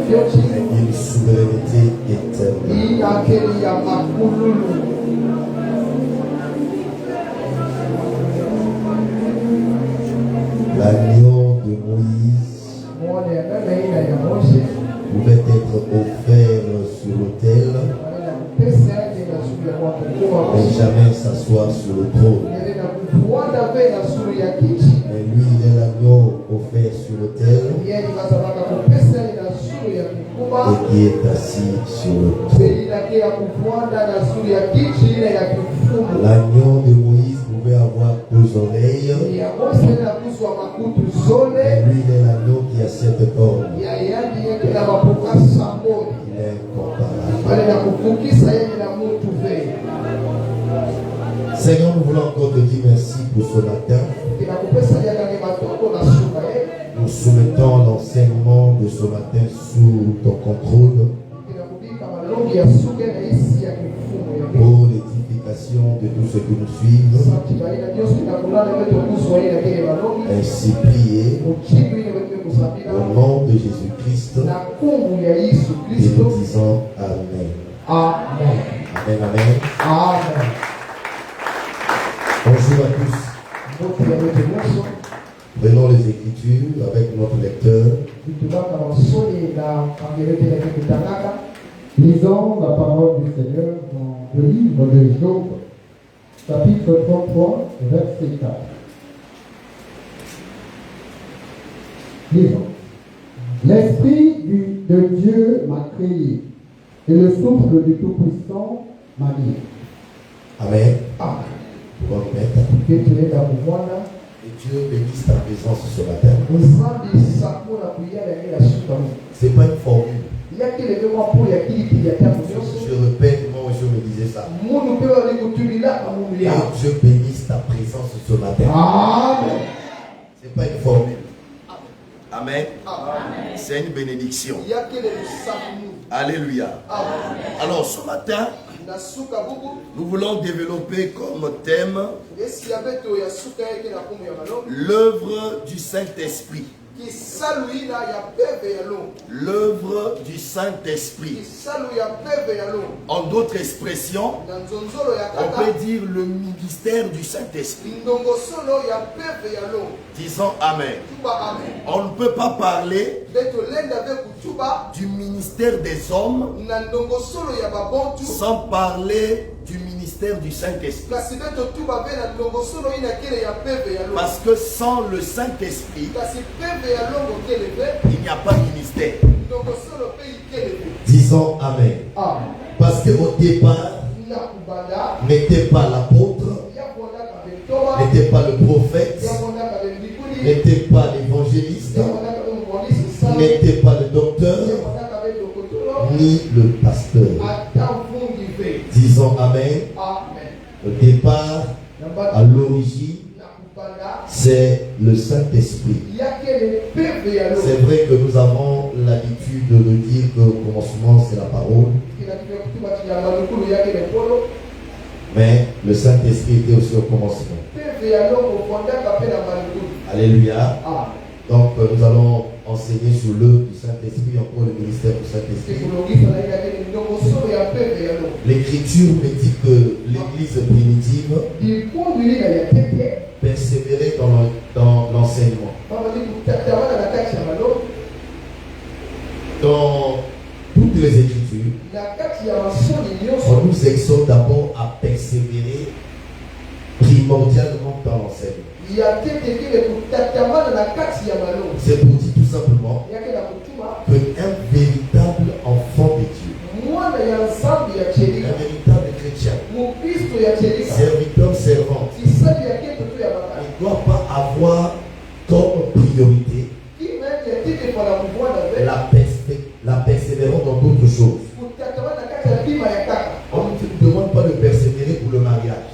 une souveraineté éternelle. L'agneau de Moïse pouvait être offert sur l'autel, mais jamais s'asseoir sur le trône. Mais lui, il est l'agneau offert sur l'autel et qui est assis sur le trône. L'agneau de Moïse pouvait avoir 2 oreilles, mais lui, il est l'agneau qui a 7 cornes. Il est incomparable. Seigneur, nous voulons encore te dire merci pour ce matin. Nous soumettons l'enseignement de ce matin sous ton contrôle pour l'édification de tous ceux qui nous suivent. Ainsi prié au nom de Jésus-Christ et nous disons Amen. Amen. Amen, amen. Amen. Bonjour à tous. Prenons les Écritures avec notre lecteur. Lisons la parole du Seigneur dans le livre de Job, chapitre 33, verset 4. Lisons. L'Esprit de Dieu m'a créé, et le souffle du Tout-Puissant m'a mis. Amen. Amen. Pour nous mettre. Et Dieu bénisse ta présence ce matin. Ce n'est pas une formule. Je répète, moi je me disais ça. Que Dieu bénisse ta présence ce matin. Amen. Ce n'est pas une formule. Amen. C'est une bénédiction. Alléluia. Amen. Alors ce matin, nous voulons développer comme thème l'œuvre du Saint-Esprit. L'œuvre du Saint-Esprit. En d'autres expressions, on peut dire le ministère du Saint-Esprit. Disons Amen. On ne peut pas parler du ministère des hommes sans parler du ministère du Saint-Esprit. Parce que sans le Saint-Esprit, il n'y a pas de ministère. Disons Amen. Parce qu'au départ, n'était pas l'apôtre, n'était pas le prophète, n'était pas l'évangéliste, n'était pas le docteur, ni le pasteur. Disons Amen. Au départ, à l'origine, c'est le Saint-Esprit. C'est vrai que nous avons l'habitude de le dire qu'au commencement c'est la parole. Mais le Saint-Esprit était aussi au commencement. Alléluia. Donc nous allons enseigner sur l'œuvre du Saint-Esprit, encore le ministère du Saint-Esprit. L'Écriture me dit que l'Église primitive persévérait dans l'enseignement. Dans toutes les Écritures, on nous exhorte d'abord à persévérer primordialement dans l'enseignement. C'est pour dire tout simplement qu'un véritable enfant de Dieu, un véritable chrétien, serviteur, servant, il ne doit pas avoir comme priorité la persévérance dans d'autres choses. On ne te demande pas de persévérer pour le mariage.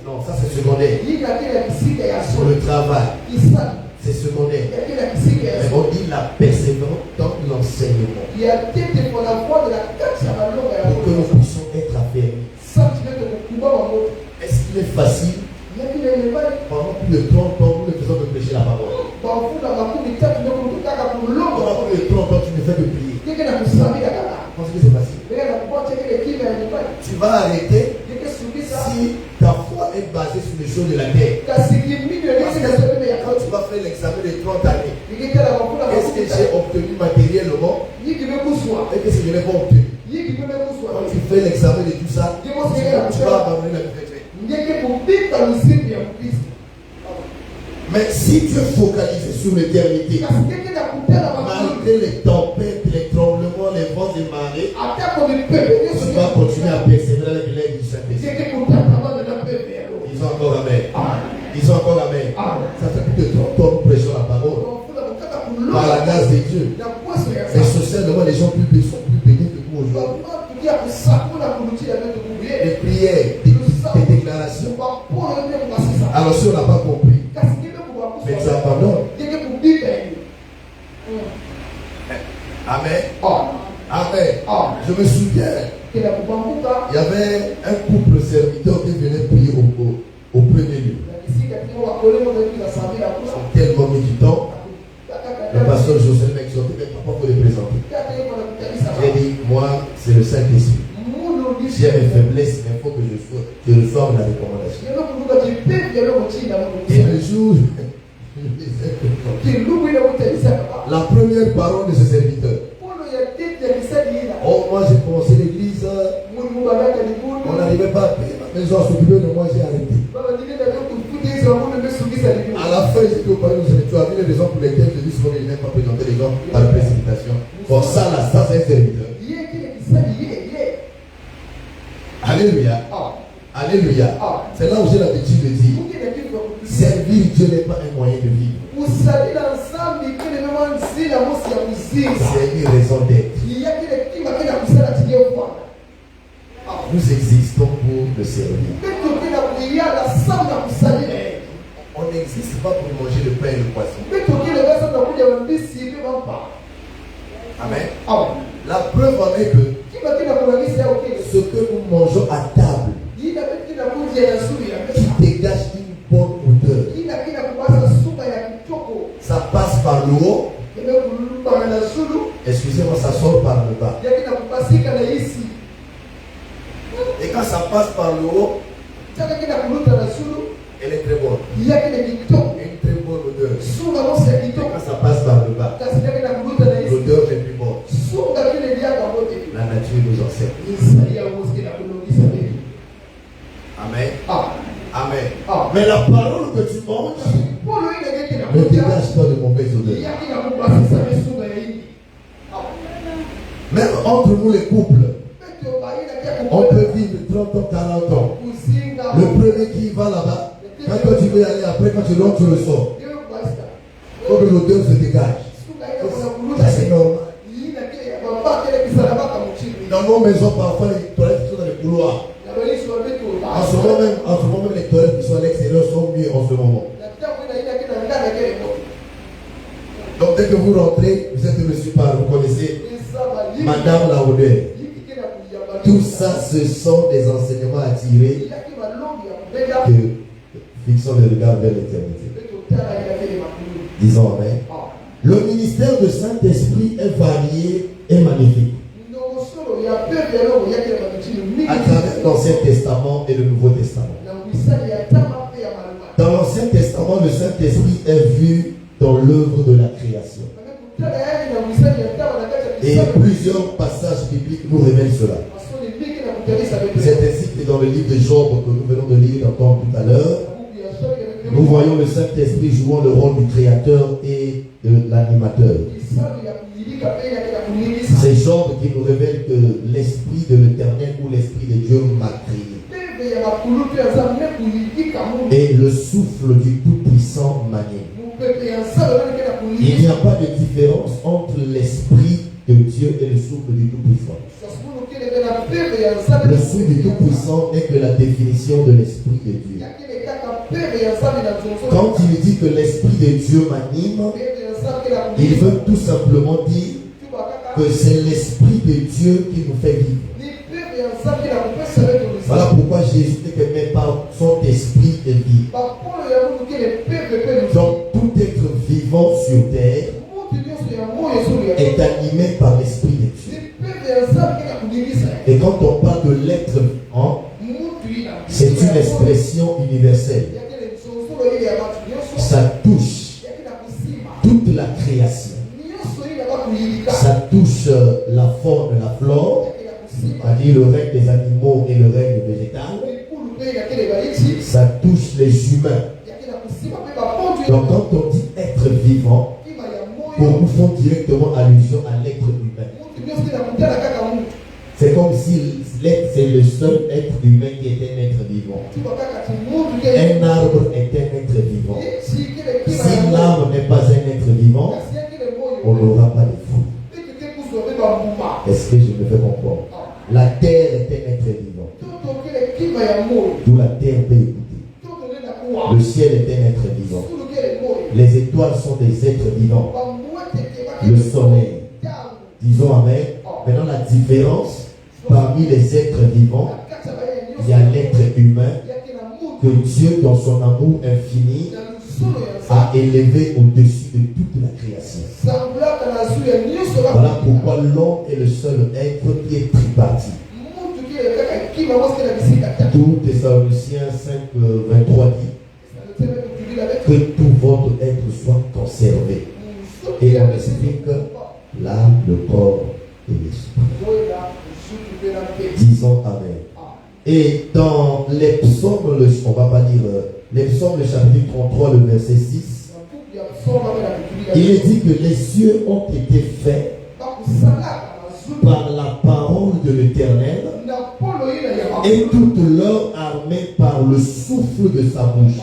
Non, ça c'est secondaire. Pour le travail, c'est secondaire. Mais on dit la persévérance dans l'enseignement. Pour que nous puissions être affermis. Est-ce qu'il est facile pendant plus de 30 ans, nous ne faisons que prêcher la parole? Pendant plus de fait que prier. Comment est-ce que c'est facile? Tu vas arrêter si ta foi est basée sur les choses de la terre. Quand tu vas faire l'examen de 30 années, est-ce que j'ai obtenu matériellement et qu'est-ce que je n'ai pas obtenu? Quand tu fais l'examen de tout ça, tu vas abandonner la vie chrétienne. Mais si tu es focalisé sur l'éternité, malgré les tempêtes, les tremblements, les vents et marées, tu vas continuer à persévérer avec l'aide du Saint-Esprit. Ils ont encore amen. Ils ont encore amen. Ça fait plus de 30 ans que nous prêchons la parole. Par la grâce de Dieu. Mais socialement, les gens sont plus bénis que nous aujourd'hui. Les prières, des déclarations. Alors si on n'a pas compris, mais tu abandonnes. Amen. Amen. Je me souviens, il y avait un couple serviteur qui venait prier au premier lieu. Ils sont tellement mis du temps. Le pasteur José m'a exhorté, mais papa faut les présenter. J'ai dit, moi, c'est le Saint-Esprit. J'ai mes faiblesses, mais il faut que je forme la recommandation. Et le jour, la première parole de ce serviteur. Oh, moi j'ai commencé l'église, on n'arrivait pas à payer ma maison, à s'occuper de moi, j'ai arrêté. À la fin, j'ai dit au palais, tu as vu les raisons pour lesquelles je dis souvent que je n'aime pas présenter les gens par précipitation. Bon, ça là, ça c'est un serviteur. Alléluia. Alléluia. C'est là où j'ai l'habitude de dire, servir Dieu n'est pas un moyen de vivre. C'est une raison d'être. Nous existons pour le servir. On n'existe pas pour manger le pain et le poisson. Amen. La preuve en est que ce que nous mangeons à table qui dégage une bonne odeur, ça passe par le haut. Excusez-moi, ça sort par le bas. Et quand ça passe par le haut, elle est très bonne. Une très bonne odeur. Et quand ça passe par le bas, l'odeur est plus bonne. La nature nous enseigne. Amen. Amen. Mais la parole que tu manges ne dégage pas de mauvaises odeurs. Même entre nous les couples, on peut vivre 30 ans, 40 ans. Le premier qui va là-bas, quand toi tu veux y aller, après quand tu rentres, tu le sors. Il faut que l'odeur se dégage. Ça c'est normal. Dans nos maisons, parfois les toilettes sont dans les couloirs. En ce moment même, les toilettes qui sont à l'extérieur sont mieux en ce moment. Donc dès que vous rentrez, vous êtes reçu par, vous connaissez, Madame la odeur. Tout ça, ce sont des enseignements à tirer que fixons le regard vers l'éternité. Disons amen. Le ministère de Saint-Esprit est varié et magnifique. À travers l'Ancien Testament et le Nouveau Testament. Dans l'Ancien Testament, le Saint-Esprit est vu dans l'œuvre de la création. Et plusieurs passages bibliques nous révèlent cela. C'est ainsi que dans le livre de Job que nous venons de lire encore tout à l'heure, nous voyons le Saint-Esprit jouant le rôle du créateur et de l'animateur. C'est Job qui nous révèle que l'Esprit de l'Éternel ou l'Esprit de Dieu m'a créé. Et le souffle du Tout-Puissant m'anime. Il n'y a pas de différence entre l'Esprit de Dieu et le souffle du Tout-Puissant. Le souffle du Tout-Puissant n'est que la définition de l'Esprit de Dieu. Quand il dit que l'Esprit de Dieu m'anime, il veut tout simplement dire que c'est l'Esprit de Dieu qui nous fait vivre. Voilà pourquoi Jésus dit que mais par son esprit est vivre. Donc tout être vivant sur terre est animé par l'Esprit de Dieu. Et quand on parle de l'être vivant, c'est une expression universelle. Ça touche toute la création. Ça touche la faune et la flore, c'est-à-dire le règne des animaux et le règne végétal. Ça touche les humains. Donc quand on dit être vivant, pour nous font directement allusion à l'être humain. C'est comme si l'être, c'est le seul être humain qui est un être vivant. Un arbre est un être vivant. Si l'arbre n'est pas un être vivant, on n'aura pas de fruits. Est-ce que je me fais comprendre? La terre est un être vivant. D'où la terre peut écouter. Le ciel est un être vivant. Les étoiles sont des êtres vivants. Le soleil. Disons amen. Maintenant la différence parmi les êtres vivants, il y a l'être humain que Dieu dans son amour infini a élevé au-dessus de toute la création. Voilà pourquoi l'homme est le seul être qui est tripartite. Tout Thessaloniciens 5, 23 dit que tout votre être soit conservé. Et on explique l'âme, le corps et l'esprit. Disons amen. Et dans les psaumes, on va pas dire les psaumes, le chapitre 33, le verset 6, il est dit que les cieux ont été faits par la parole de l'Éternel et toute leur armée par le souffle de sa bouche.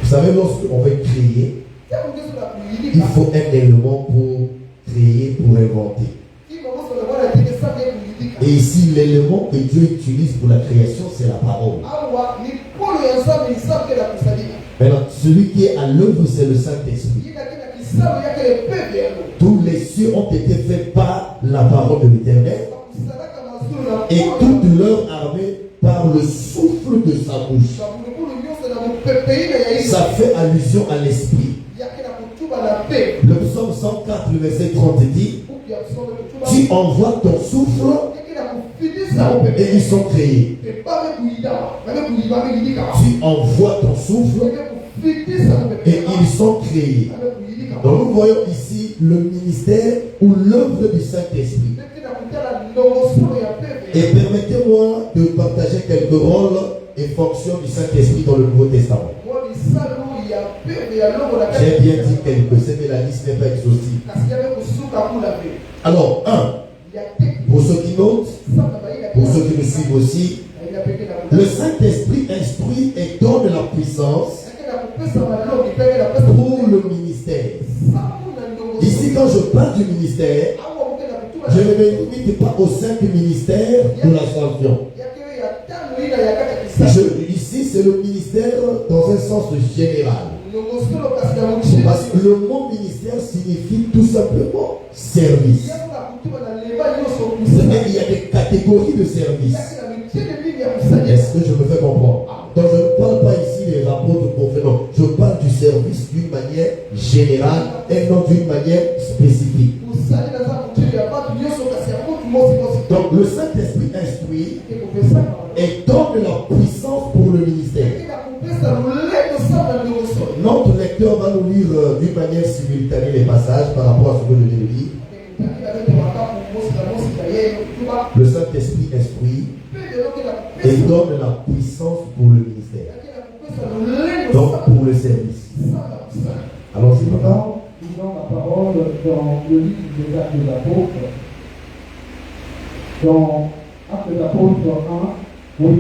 Vous savez, lorsqu'on veut créer, il faut un élément pour créer, pour inventer. Et ici, l'élément que Dieu utilise pour la création, c'est la parole. Maintenant, celui qui est à l'œuvre, c'est le Saint-Esprit. Tous les cieux ont été faits par la parole de l'Éternel et toute leur armée par le souffle de sa bouche. Ça fait allusion à l'esprit. Le psaume 104, le verset 30 dit: tu envoies ton souffle et ils sont créés. Tu envoies ton souffle et ils sont créés. Donc nous voyons ici le ministère ou l'œuvre du Saint-Esprit. Et permettez-moi de partager quelques rôles et fonctions du Saint-Esprit dans le Nouveau Testament. J'ai bien dit quelques, c'est que la liste n'est pas exhaustive. Alors, pour ceux qui notent, pour ceux qui me suivent aussi, le Saint-Esprit instruit et donne la puissance pour le ministère. Ici, quand je parle du ministère, je ne me limite pas aux 5 ministères de l'ascension. Ici, c'est le ministère dans un sens général. Parce que le mot ministère signifie tout simplement service. Il y a des catégories de services. Est-ce que je me fais comprendre? Donc je ne parle pas ici des rapports de conférence. Je parle du service d'une manière générale et non d'une manière spécifique. Donc le Saint-Esprit instruit et donne la puissance pour le ministère. Notre lecteur va nous lire d'une manière simultanée les passages par rapport à ce que je viens de dire. Le Saint-Esprit instruit et donne la puissance pour le ministère. Donc pour le service. Alors c'est pas. Lisons la parole dans le livre des Actes des Apôtres. Dans Actes des Apôtres 1, oui.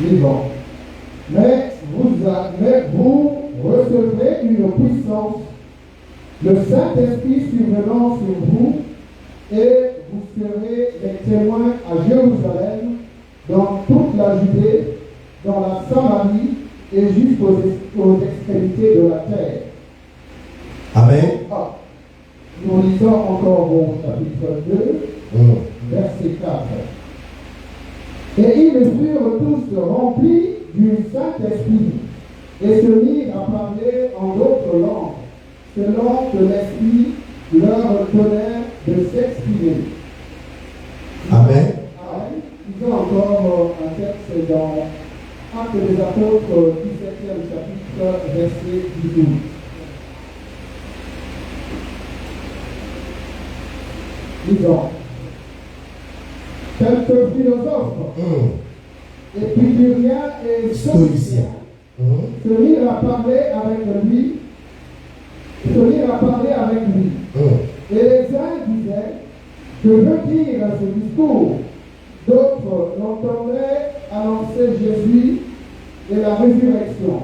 Lisons. Mais vous recevrez une puissance, le Saint-Esprit survenant sur vous, et vous serez les témoins à Jérusalem, dans toute la Judée, dans la Samarie et jusqu'aux extrémités de la terre. Amen. Nous lisons encore au chapitre 2, verset 4. Et ils furent tous remplis du Saint-Esprit et se mirent à parler en d'autres langues, selon que l'Esprit leur donnait de s'exprimer. Amen. Ils ont encore un texte dans Actes des Apôtres, 17e chapitre, verset 12. Disons, quelques philosophes, épicuriens et stoïciens se mirent à parler avec lui. Et les uns disaient, que veut dire ce discours? D'autres l'entendaient annoncer Jésus et la résurrection.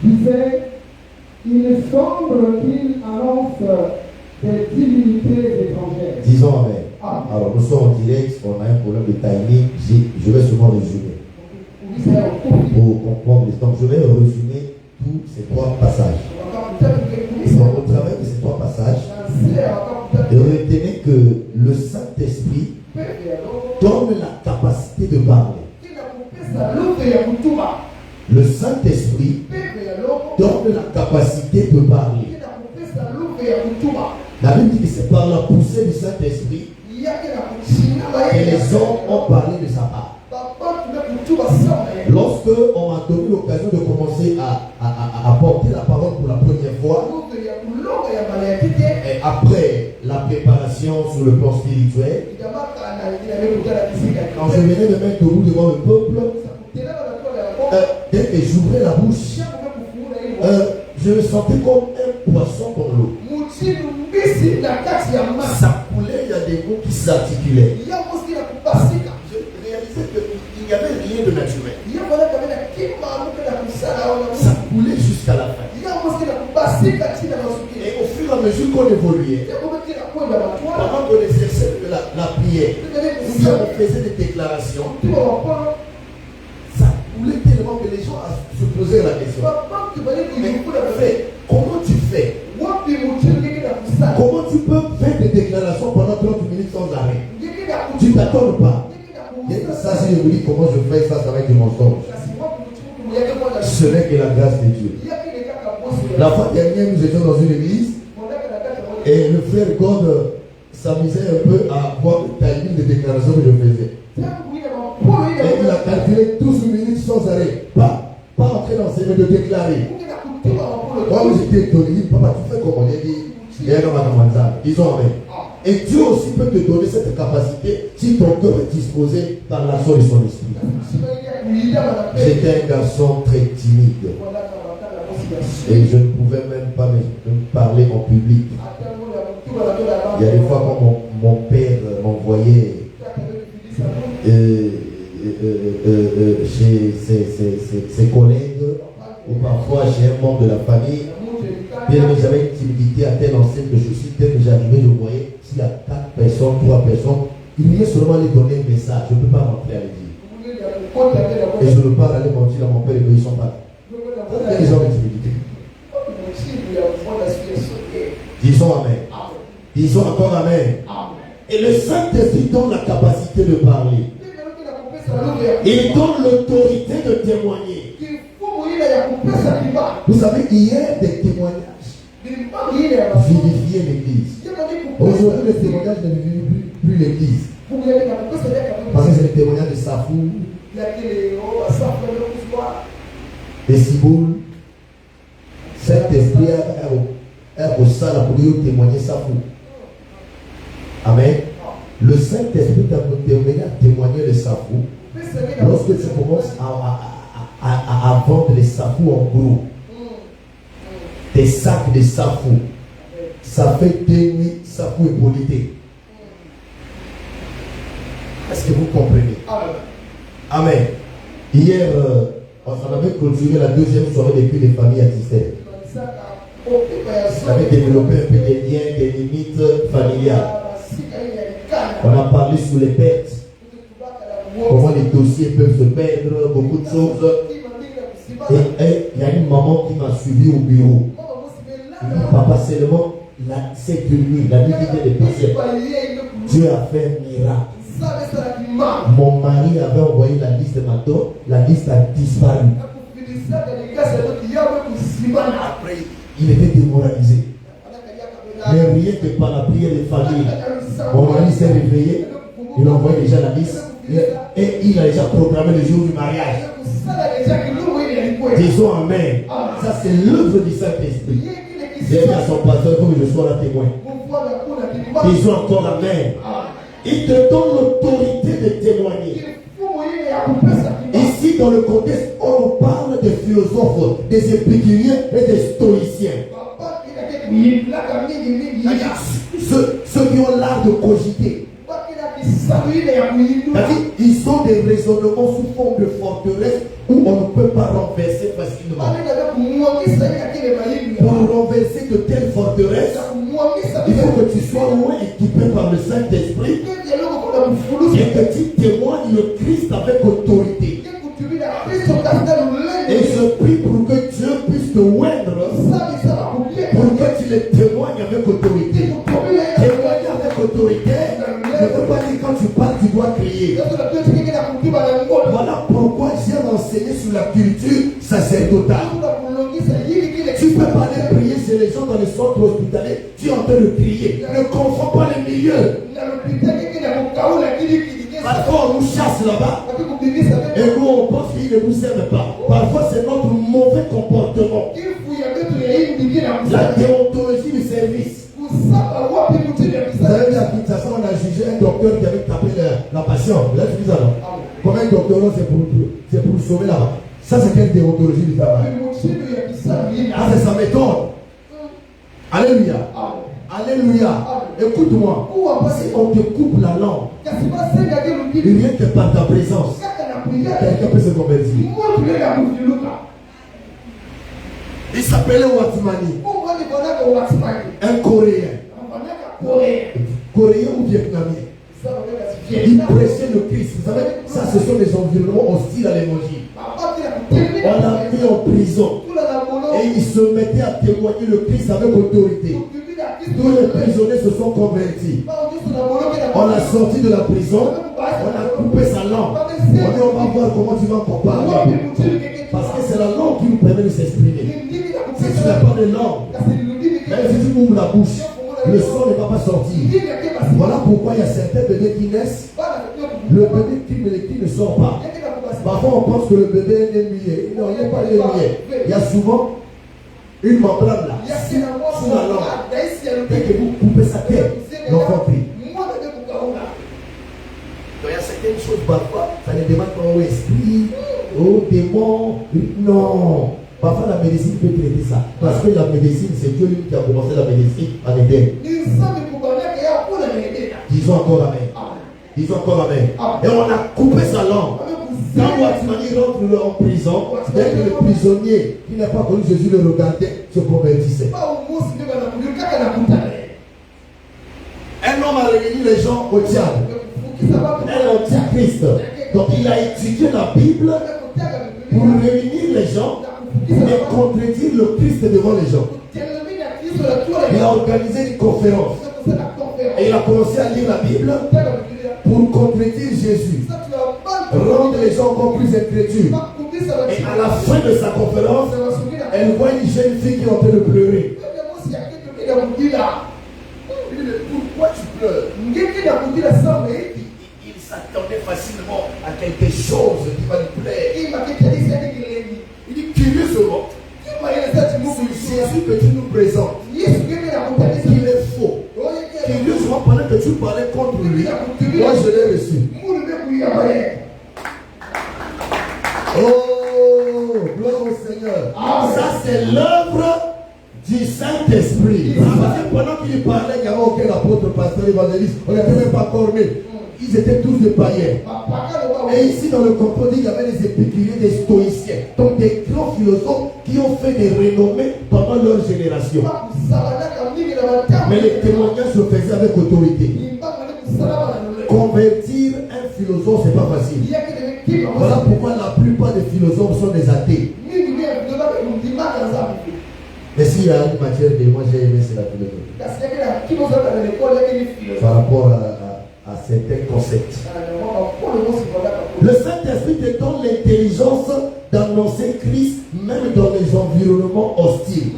Disaient, il semble qu'il annonce des divinités étrangères. Disons Amen. Alors nous sommes en direct, on a un problème de timing. Je vais seulement résumer. Pour comprendre les temps, je vais résumer tous ces trois passages. Donc, au travers de ces trois passages, retenez que le Saint-Esprit donne la capacité de parler. Le Saint-Esprit donne la capacité de parler. La Bible dit que c'est par la poussée du Saint-Esprit que les hommes ont parlé de sa part. Lorsque on m'a donné l'occasion de commencer à porter la parole pour la première fois, et après la préparation sur le plan spirituel, quand je venais de mettre debout devant le peuple, dès que j'ouvrais la bouche, je me sentais comme un poisson dans l'eau. Ça coulait, il y a des mots qui s'articulaient. Je réalisais qu'il n'y avait rien de naturel. Ça coulait jusqu'à la fin. Et au fur et à mesure qu'on évoluait, pendant qu'on exerçait la prière, ou bien on faisait des déclarations, ça coulait tellement que les gens se posaient la question. Mais comment tu fais? Comment tu peux faire des déclarations pendant 30 minutes sans arrêt? Tu ne t'attends pas. Ça, si je vous dis comment je fais ça, ça va être du mensonge. Ce n'est que la grâce de Dieu. La fois dernière, nous étions dans une église et le frère God s'amusait un peu à voir le timing des déclarations que je faisais. Et il a calculé 12 minutes sans arrêt. Pas entrer dans ces mais de déclarer. Moi, j'étais étonné. Papa, tu fais comment? Il dit, ils ont Amen. Et Dieu aussi peut te donner cette capacité si ton cœur est disposé par l'action de son esprit. J'étais un garçon très timide. Et je ne pouvais même pas me parler en public. Il y a des fois quand mon père m'envoyait chez ses collègues ou parfois chez un membre de la famille. Bien aimé, j'avais une timidité à telle enseigne que je suis tel que j'arrivais, je voyais s'il y a 4 personnes, 3 personnes, il vient seulement aller donner un message. Je ne peux pas rentrer à l'église. Et je ne peux pas aller mentir à mon père et qu'ils ne sont pas là. Pourquoi les gens ont une timidité? Disons Amen. Disons encore Amen. Et le Saint-Esprit donne la capacité de parler. Il donne l'autorité de témoigner. Vous savez, hier, des témoignages vivifiaient l'église. Aujourd'hui, les témoignages ne vivifient plus l'église. Parce que c'est le témoignage de Safou, de Siboul. Saint-Esprit est au salle pour témoigner Safou. Amen. Le Saint-Esprit t'a témoigné de Safou. Lorsque tu commences à vendre les safou en gros, des sacs de safou, ça fait 2 nuits safou et polité. Est-ce que vous comprenez? Amen. Hier, on avait clôturé la 2e soirée depuis les familles assistaient. On avait développé un peu des liens, des limites familiales. On a parlé sur les pertes. Comment les dossiers peuvent se perdre, beaucoup de choses. Et il y a une maman qui m'a suivi au bureau. Papa, seulement cette nuit, la nuit qui vient de passer, Dieu a fait un miracle. Mon mari avait envoyé la liste de ma dot, la liste a disparu. Après, il était démoralisé. Mais rien que par la prière des familles, mon mari s'est réveillé, il a envoyé déjà la liste et il a déjà programmé le jour du mariage. Disons Amen. Ça, c'est l'œuvre du Saint-Esprit. J'ai dit à son pasteur que je sois là témoin. Disons encore Amen. Il te donne l'autorité de témoigner. Ici, dans le contexte, on parle des philosophes, des épicuriens et des stoïciens. Ceux qui ont l'art de cogiter. Ils ont des raisonnements sous forme de forteresse où on ne peut pas renverser facilement. Pour renverser de telles forteresses, il faut que tu sois loin équipé par le Saint-Esprit et que tu témoignes le Christ avec autorité. Et je prie pour que Dieu puisse te oindre, pour que tu les témoignes avec autorité. Témoigner avec autorité ne veut pas dire quand tu parles, tu dois crier. Voilà pourquoi j'ai enseigné sur la culture sacerdotale. Tu peux pas aller prier chez les gens dans les centres hospitaliers, tu es en train de crier. Ne confonds pas les milieux. Parfois on nous chasse là-bas et nous on pense qu'il ne nous aime pas. Parfois c'est notre mauvais comportement. La déontologie du service. Vous avez vu à Kinshasa, on a jugé un docteur qui avait tapé la patiente. Vous avez vu ça, non? Comme un docteur, c'est pour sauver là-bas. Ça, c'est quelle déontologie du travail? Ah, c'est sa méthode. Alléluia. Alléluia. Écoute-moi. Si on te coupe la langue, rien que par ta présence, quelqu'un peut se convertir. Il s'appelait Watmani. Un Coréen. Coréen ou Vietnamien. Il prêchait le Christ. Vous savez, ça ce sont des environnements hostiles à l'évangile. On l'a mis en prison. Et il se mettait à témoigner le Christ avec autorité. Tous les prisonniers se sont convertis. On l'a sorti de la prison. On a coupé sa langue. On dit on va voir comment tu vas encore parler. Parce que c'est la langue qui nous permet de s'exprimer. Si tu n'as pas de langue, même si tu ouvres la bouche, le son ne va pas sortir. Voilà pourquoi il y a certains bébés qui naissent. Le bébé qui ne sort pas. Parfois on pense que le bébé est muet. Non, il n'est pas muet. Il y a souvent une membrane là, sous la langue. Dès que vous coupez sa tête, l'enfant crie. Donc il y a certaines choses parfois, ça ne demande pas au esprit, au démon. Non. Parfois la médecine peut traiter ça. Parce que la médecine, c'est Dieu lui qui a commencé la médecine en Éden. Disons encore Amen. Disons encore Amen. Et on a coupé sa langue. Quand Watmani rentre en prison, dès que le prisonnier qui n'a pas connu Jésus le regardait, se convertissait. Un homme a réuni les gens au diable. Un antichrist. Donc il a étudié la Bible pour réunir les gens et contredire le Christ devant les gens. Il a organisé une conférence. Et il a commencé à lire la Bible pour contredire Jésus. Rendre les gens encore plus incrédules. Et à la fin de sa conférence, elle voit une jeune fille qui est en train de pleurer. Pourquoi tu pleures? Il s'attendait facilement à quelque chose qui va lui plaire. Il dit curieusement, Jésus que tu nous présentes, il est faux. Curieusement, pendant que tu parlais contre lui, moi je l'ai reçu. Oh, gloire au Seigneur. Ça c'est l'œuvre du Saint-Esprit. Parce que pendant qu'il parlait, il n'y avait aucun apôtre, pasteur, évangéliste. On n'était même pas formés. Ils étaient tous des païens. Et ici dans le composé, il y avait des épicuriens, des stoïciens. Donc des grands philosophes qui ont fait des renommées pendant leur génération. Mais les témoignages se faisaient avec autorité. Convertir un philosophe, c'est pas facile. Voilà pourquoi la plupart des philosophes sont des athées. Mais s'il y a une matière que moi j'ai aimé, c'est la philosophie. Par rapport à certains concepts. Le Saint-Esprit te donne l'intelligence d'annoncer Christ même dans les environnements hostiles.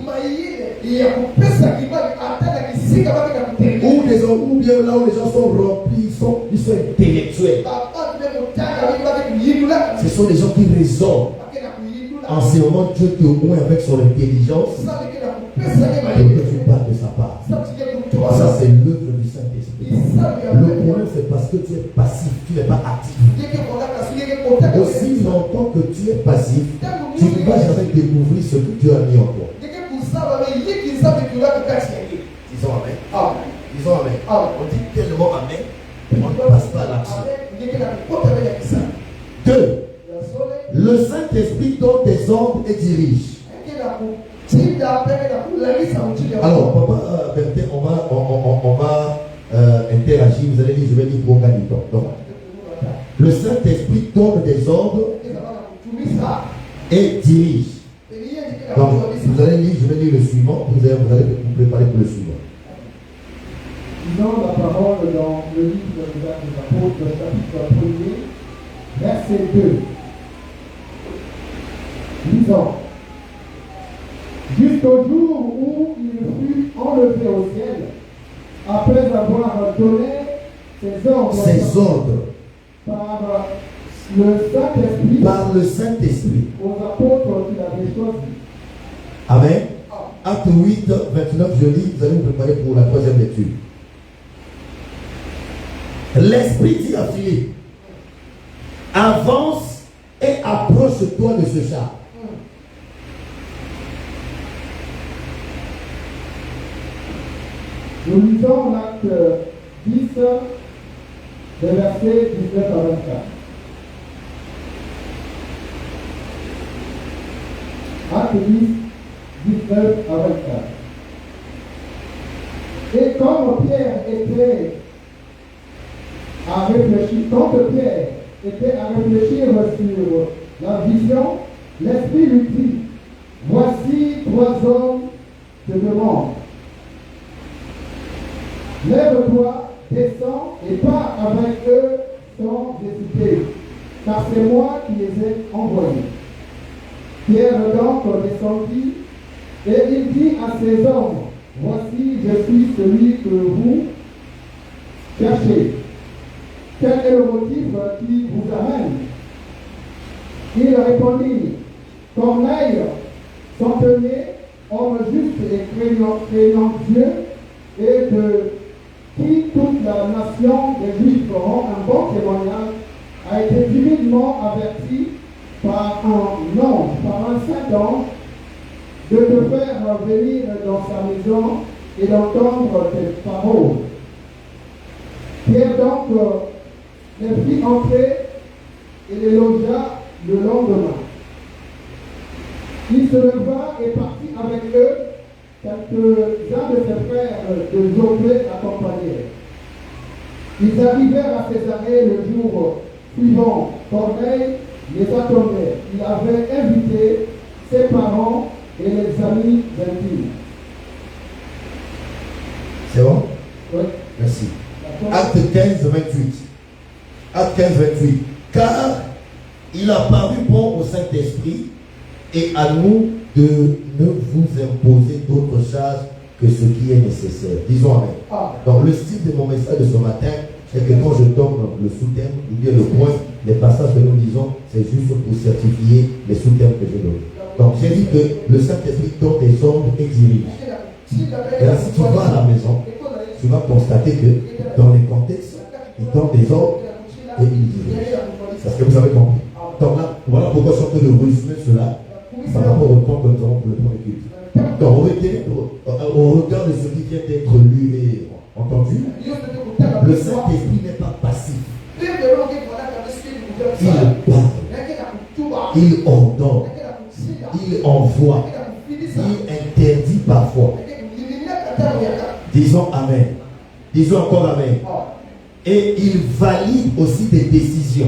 Ou bien là où les gens sont remplis, ils sont intellectuels. Ce sont des gens qui raisonnent. En ce moment, Dieu te oint avec son intelligence. Et tu parles de sa part. Ça, c'est l'œuvre du Saint-Esprit. Le problème, c'est parce que tu es passif, tu n'es pas actif. Aussi longtemps que tu es passif, tu ne vas jamais découvrir ce que Dieu a mis en toi. Disons Amen. Disons Amen. On dit tellement Amen, on ne passe pas à l'action. 2. Le Saint-Esprit donne des ordres et dirige. Alors, papa Bertin, on va interagir. Vous allez dire, je vais dire pour gagner du temps. Donc, le Saint-Esprit donne des ordres et dirige. Donc, vous allez lire, je vais lire le suivant. Vous allez vous préparer pour le suivant. Lisons la parole dans le livre des Actes des Apôtres, chapitre 1er, verset 2. Lisons. Jusqu'au jour où il fut enlevé au ciel, après avoir donné ses ordres par le Saint-Esprit aux apôtres qu'il avait choisis. Amen. Acte 8, 29, je lis, vous allez vous préparer pour la troisième lecture. L'Esprit dit à Philippe, avance et approche-toi de ce char. Nous lisons l'acte 10, des versets 19 à 24. Acte 10, 19 à 24. Et comme Pierre était à réfléchir, sur la vision, l'Esprit lui dit, voici 3 hommes te demandent. Lève-toi, descends et pars avec eux sans hésiter, car c'est moi qui les ai envoyés. Pierre donc descendit et il dit à ces hommes, voici, je suis celui que vous cherchez. Quel est le motif qui vous amène? Il répondit, Corneille, centenier, homme juste et craignant Dieu, et de qui toute la nation des Juifs rend un bon témoignage, a été divinement averti par un ange, par un saint ange, de te faire venir dans sa maison et d'entendre tes paroles. Pierre donc les fit entrer et les logea le lendemain. Il se leva et partit avec eux. Quelques-uns de ses frères de Joppé l'accompagnèrent. Ils arrivèrent à Césarée le jour suivant. Corneille les attendait. Il avait invité ses parents et les amis intimes. C'est bon? Oui. Merci. Acte 15, 28. Acte 15, 28. Car il a paru bon au Saint-Esprit et à nous de ne vous imposer d'autre charge que ce qui est nécessaire. Disons Amen. Donc le style de mon message de ce matin, c'est que quand je donne le sous-thème, ou bien le point, les passages que nous disons, c'est juste pour certifier les sous-thèmes que je donne. Donc j'ai dit que le Saint-Esprit donne des ordres et dirige. Et là, si tu vas à la maison, tu vas constater que dans les contextes, il donne des ordres et il dirige. Parce que vous avez compris. Donc là, voilà pourquoi je suis en train de résumer cela par rapport au temps que nous avons pour le premier culte. Donc, on regarde ce qui vient d'être lu et entendu. Le Saint-Esprit n'est pas passif. Il parle, il ordonne, il envoie, il interdit parfois. Disons Amen. Disons encore Amen. Et il valide aussi des décisions.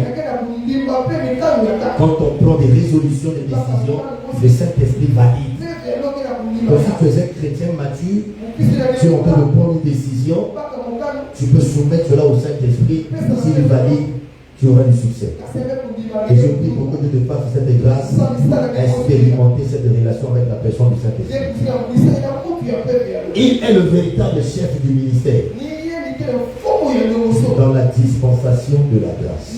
Quand on prend des résolutions, des décisions, le Saint-Esprit valide. Donc si tu es un chrétien mature, tu es en train de prendre une décision, tu peux soumettre cela au Saint-Esprit. S'il valide, tu auras du succès. Et je prie pour que Dieu te fasse cette grâce à expérimenter cette relation avec la personne du Saint-Esprit. Il est le véritable chef du ministère dans la dispensation de la grâce.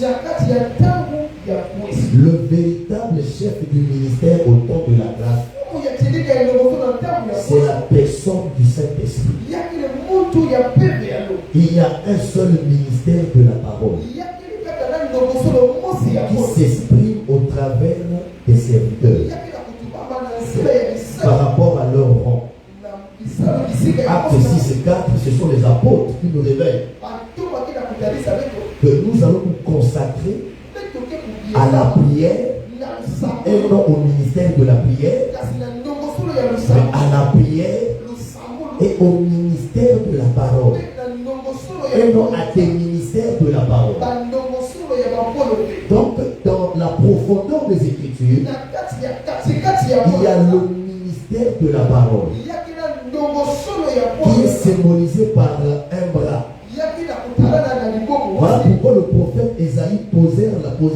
Le véritable chef du ministère au temps de la grâce, c'est la personne du Saint-Esprit. Il y a un seul ministère de la parole qui s'exprime au travers des serviteurs par rapport à leur rang. Acte 6 et 4, ce sont les apôtres qui nous révèlent que nous allons nous consacrer à la prière et non au ministère de la prière, mais à la prière et au ministère de la parole et non à des ministères de la parole. Donc, dans la profondeur des Écritures, il y a le ministère de la parole qui est symbolisé par un bras. Voilà pourquoi le prophète Ésaïe posa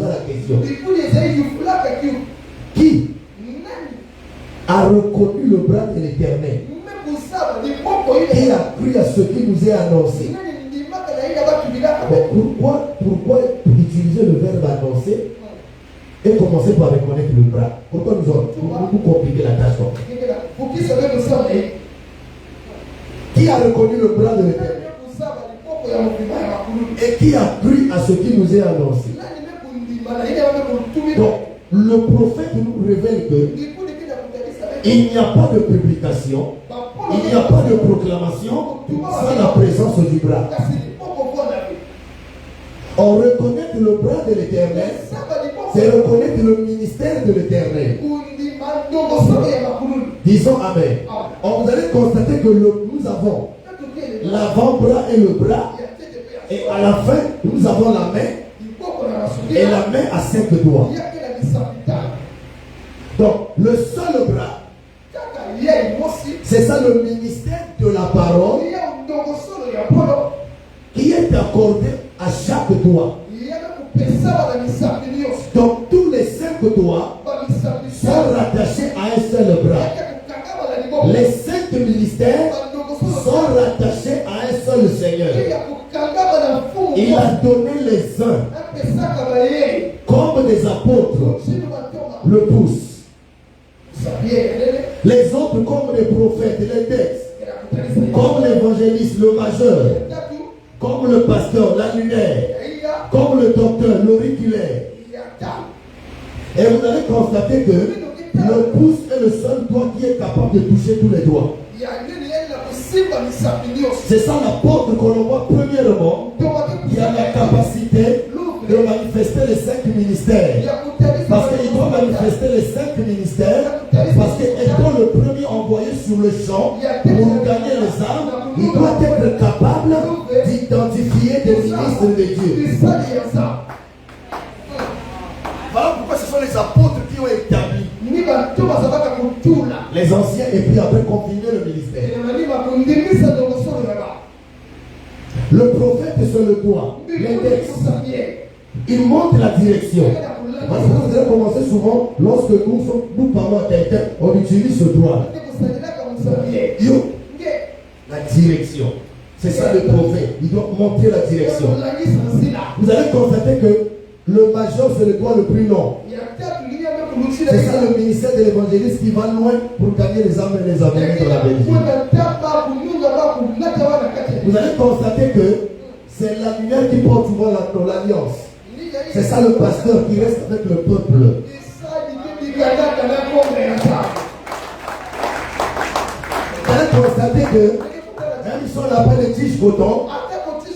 la question. Qui a reconnu le bras de l'Éternel? Qui a cru à ce qui nous est annoncé? Mais pourquoi utiliser le verbe annoncer et commencer par reconnaître le bras? Pourquoi nous compliquer la tâche? Qui a reconnu le bras de l'Éternel? Et qui a cru à ce qui nous est annoncé? Donc, le prophète nous révèle que il n'y a pas de publication, il n'y a pas de proclamation sans la présence du bras. On reconnaît le bras de l'Éternel, c'est reconnaître le ministère de l'Éternel. Disons Amen. Vous allez constater que nous avons l'avant-bras et le bras, et à la fin, nous avons la main, et la main a 5 doigts. Donc, le seul bras, c'est ça le ministère de la parole qui est accordé à chaque doigt. Donc, tous les 5 doigts sont rattachés à un seul bras. Les 5 ministères sont rattachés à un seul Seigneur. Il a donné les uns comme des apôtres le pouce, les autres comme les prophètes, les textes, comme l'évangéliste, le majeur, comme le pasteur, l'annulaire, comme le docteur, l'auriculaire. Et vous allez constater que le pouce est le seul doigt qui est capable de toucher tous les doigts. C'est ça l'apôtre que l'on voit premièrement, qui a la capacité de manifester les 5 ministères. Parce qu'il doit manifester les 5 ministères, parce qu'étant le premier envoyé sur le champ pour gagner les âmes, il doit être capable d'identifier des ministres de Dieu. Voilà pourquoi ce sont les apôtres qui ont établi les anciens et puis après continuer le ministère. Le prophète se le doit. Les textes, il montre la direction. Parce que vous allez commencer souvent, lorsque nous parlons à quelqu'un, on utilise ce doigt. La direction. C'est ça le prophète. Il doit montrer la direction. Vous allez constater que le major, c'est le doigt le plus long. C'est ça le ministère de l'évangéliste qui va loin pour gagner les âmes et les amener dans la Belgique. Vous allez constater que c'est la lumière qui porte souvent l'alliance. C'est ça le pasteur qui reste avec le peuple. Vous allez constater que même si on appelle les tiges coton,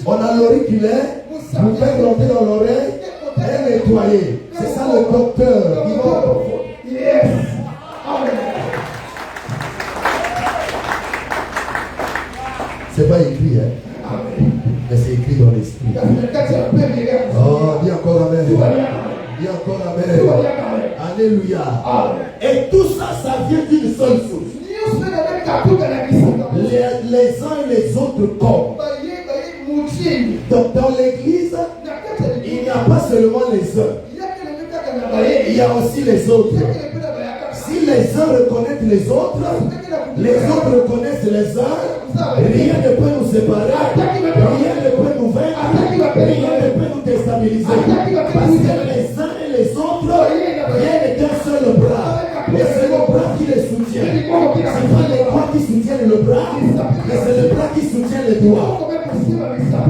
on a l'auriculaire, vous faites rentrer dans l'oreille et nettoyer. C'est ça le docteur qui va. Yes. Amen. C'est pas écrit, hein? Amen. Mais c'est écrit dans l'esprit. Oh, dis encore Amen. Dis encore Amen. Alléluia. Et tout ça, ça vient d'une seule source. Les uns et les autres comme. Donc dans l'église, il n'y a pas seulement les uns. Il y a aussi les autres. Si les uns reconnaissent les autres reconnaissent les uns, rien ne peut nous séparer, rien ne peut nous vaincre, rien ne peut nous déstabiliser. Parce que les uns et les autres viennent d'un seul bras. Et c'est le bras qui les soutient. Ce n'est pas les doigts qui soutiennent le bras, mais c'est le bras qui soutient les doigts.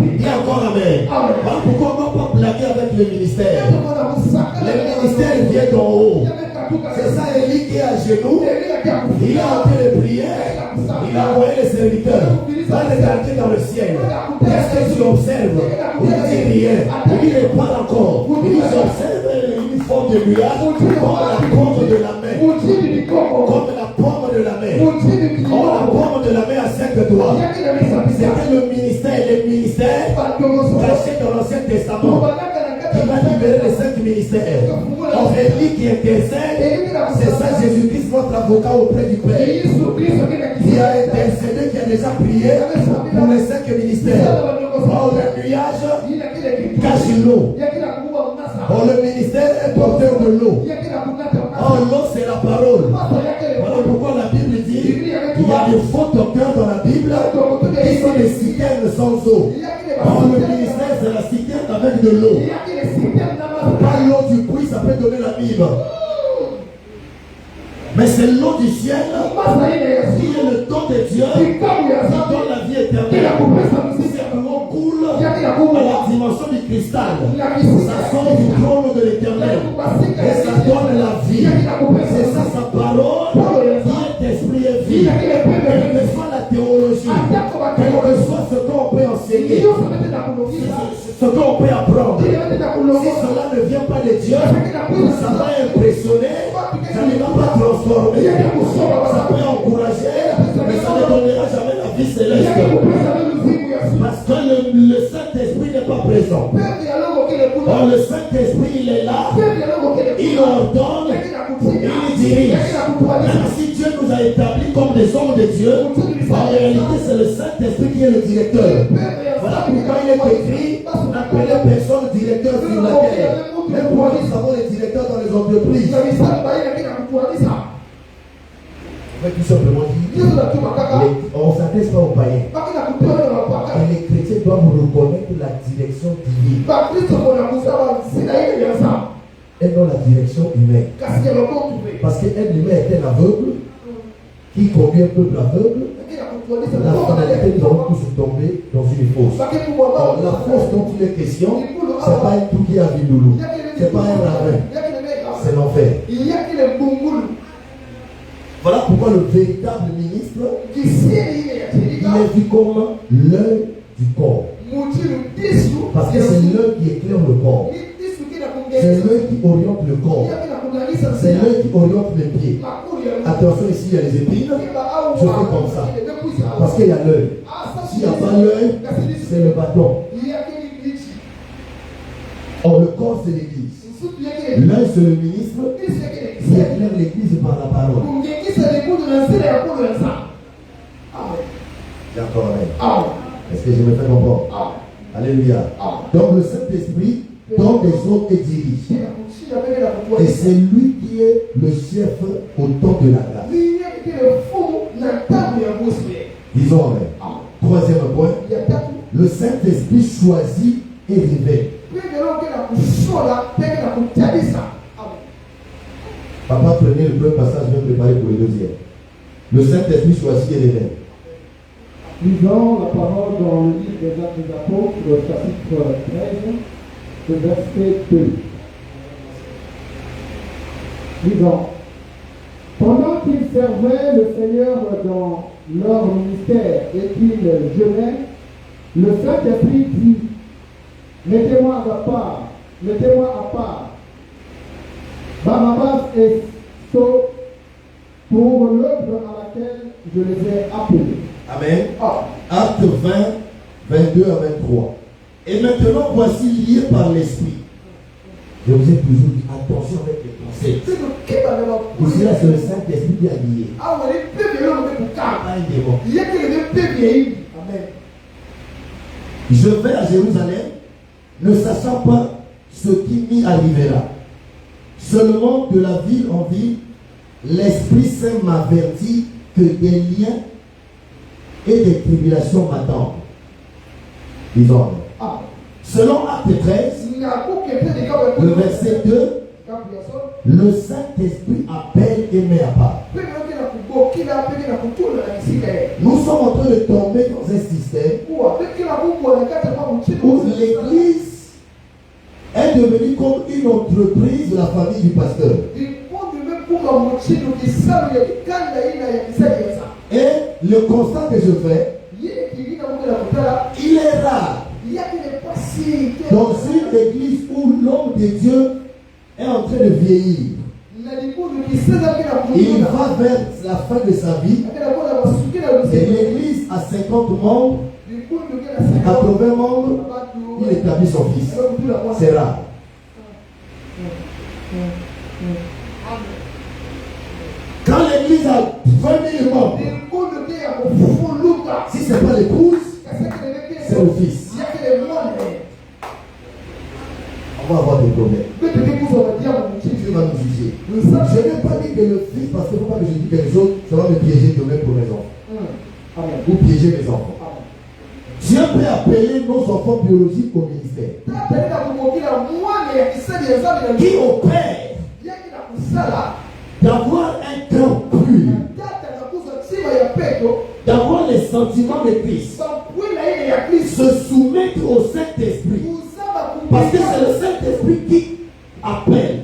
Il y a encore amen. Voilà pourquoi on ne va pas blaguer avec le ministère. Le ministère vient d'en haut. C'est ça, Élie qui est à genoux. Il a entré les prières. Il a envoyé les serviteurs. Va regarder dans le ciel. Qu'est-ce que tu observes? Il ne dit rien. Il ne parle encore. Il observe une forme de nuage comme la paume de la main. Comme la paume de la main. Comme la paume de la main à 5 doigts. C'était le ministère caché dans l'Ancien Testament qui va libérer les 5 ministères. On Élie qui intercède, c'est ça Jésus-Christ, notre avocat auprès du Père. Qui a intercédé, qui a déjà prié pour les 5 ministères. Or le nuage cache l'eau. Or le ministère est porteur de l'eau. Or l'eau c'est la parole. Voilà pourquoi la Bible dit qu'il y a des faux docteurs dans la Bible qui sont des citernes sans eau. Or le ministère c'est la citerne avec de l'eau. Pas l'eau du puits, ça peut donner la Bible. Mais c'est l'eau du ciel qui est le don de Dieu qui donne la vie éternelle. Cette l'eau coule à la dimension du cristal. Ça sort du trône de l'éternel. Et ça donne la vie. C'est ça sa parole qui est esprit et vie. Quelle que soit la théologie, quel que soit ce qu'on peut enseigner, ce qu'on peut apprendre, si cela ne vient pas de Dieu, ça va impressionner, ça ne va pas transformer, ça peut encourager, mais ça ne donnera jamais la vie céleste. Parce que le Saint-Esprit n'est pas présent. Or, le Saint-Esprit, il est là, il ordonne, il dirige. Même si Dieu nous a établis comme des hommes de Dieu, en réalité, c'est le Saint-Esprit qui est le directeur. Voilà pourquoi il est écrit, n'appelez personne directeur sur la terre. Même pour nous avons les directeurs dans les entreprises. Mais tout simplement dit, on ne s'intéresse pas aux païens. Et les chrétiens doivent reconnaître la direction divine. Et non la direction humaine. Parce qu'un humain est un aveugle qui conduit un peuple aveugle. La finalité doit tous tomber dans une fosse. Alors, la fosse dont il est question, ce n'est pas un tout qui a Vindoulou. Ce n'est pas un ravin. C'est l'enfer. Voilà pourquoi le véritable ministre, il est vu comme l'œil du corps. Parce que c'est l'œil qui éclaire le corps. C'est l'œil qui oriente le corps. C'est l'œil qui oriente les pieds. Attention, ici il y a les épines. Je fais comme ça. Parce qu'il y a l'œil. S'il n'y a pas l'œil, c'est le bâton. Or, le corps, c'est l'église. L'œil, c'est le ministre qui éclaire l'église par la parole. D'accord, amen. Est-ce que je me fais comprendre? Alléluia. Donc, le Saint-Esprit donne des ordres et dirige. Et c'est lui qui est le chef au temps de la grâce. Disons amen. Troisième point, le Saint-Esprit choisit et révèle. Papa, prenez le premier passage, je vais préparer pour le deuxième. Le Saint-Esprit choisit et révèle. Lisons la parole dans le livre des Actes des Apôtres, chapitre 13, le verset 2. Lisons. Pendant qu'ils servaient le Seigneur dans leur ministère et qu'ils jeûnaient, le Saint-Esprit dit, mettez-moi à part Barnabas et Saul pour l'œuvre à laquelle je les ai appelés. Amen. Acte 20, 22 à 23. Et maintenant, voici liés par l'Esprit. Je vous ai toujours dit, attention avec les pensées. Ici, là, c'est le Saint-Esprit qui a lié. Pas un démon. Je vais à Jérusalem, ne sachant pas ce qui m'y arrivera. Seulement de la ville en ville, l'Esprit Saint m'avertit que des liens et des tribulations m'attendent. Disons. Selon Acte 13, le verset 2, le Saint-Esprit appelle et met à part. Nous sommes en train de tomber dans un système où l'Église est devenue comme une entreprise de la famille du pasteur. Et le constat que je fais, il est rare dans une église où l'homme de Dieu est en train de vieillir. Il va vers la fin de sa vie et l'église a 50 membres, 80 membres, il établit son fils. C'est rare. Quand l'église a 20 000 membres, si ce n'est pas l'épouse, c'est le fils. On va avoir des problèmes. Dieu va nous juger. Je n'ai pas dit que le fils, parce qu'il ne faut pas que je dise quelque chose, ça va me piéger demain pour mes enfants. Ou piéger mes enfants. Dieu peut appeler nos enfants biologiques au ministère. Qui opère d'avoir un cœur pur, d'avoir les sentiments de Christ, se soumettre au Saint-Esprit. Parce que c'est le Saint-Esprit qui appelle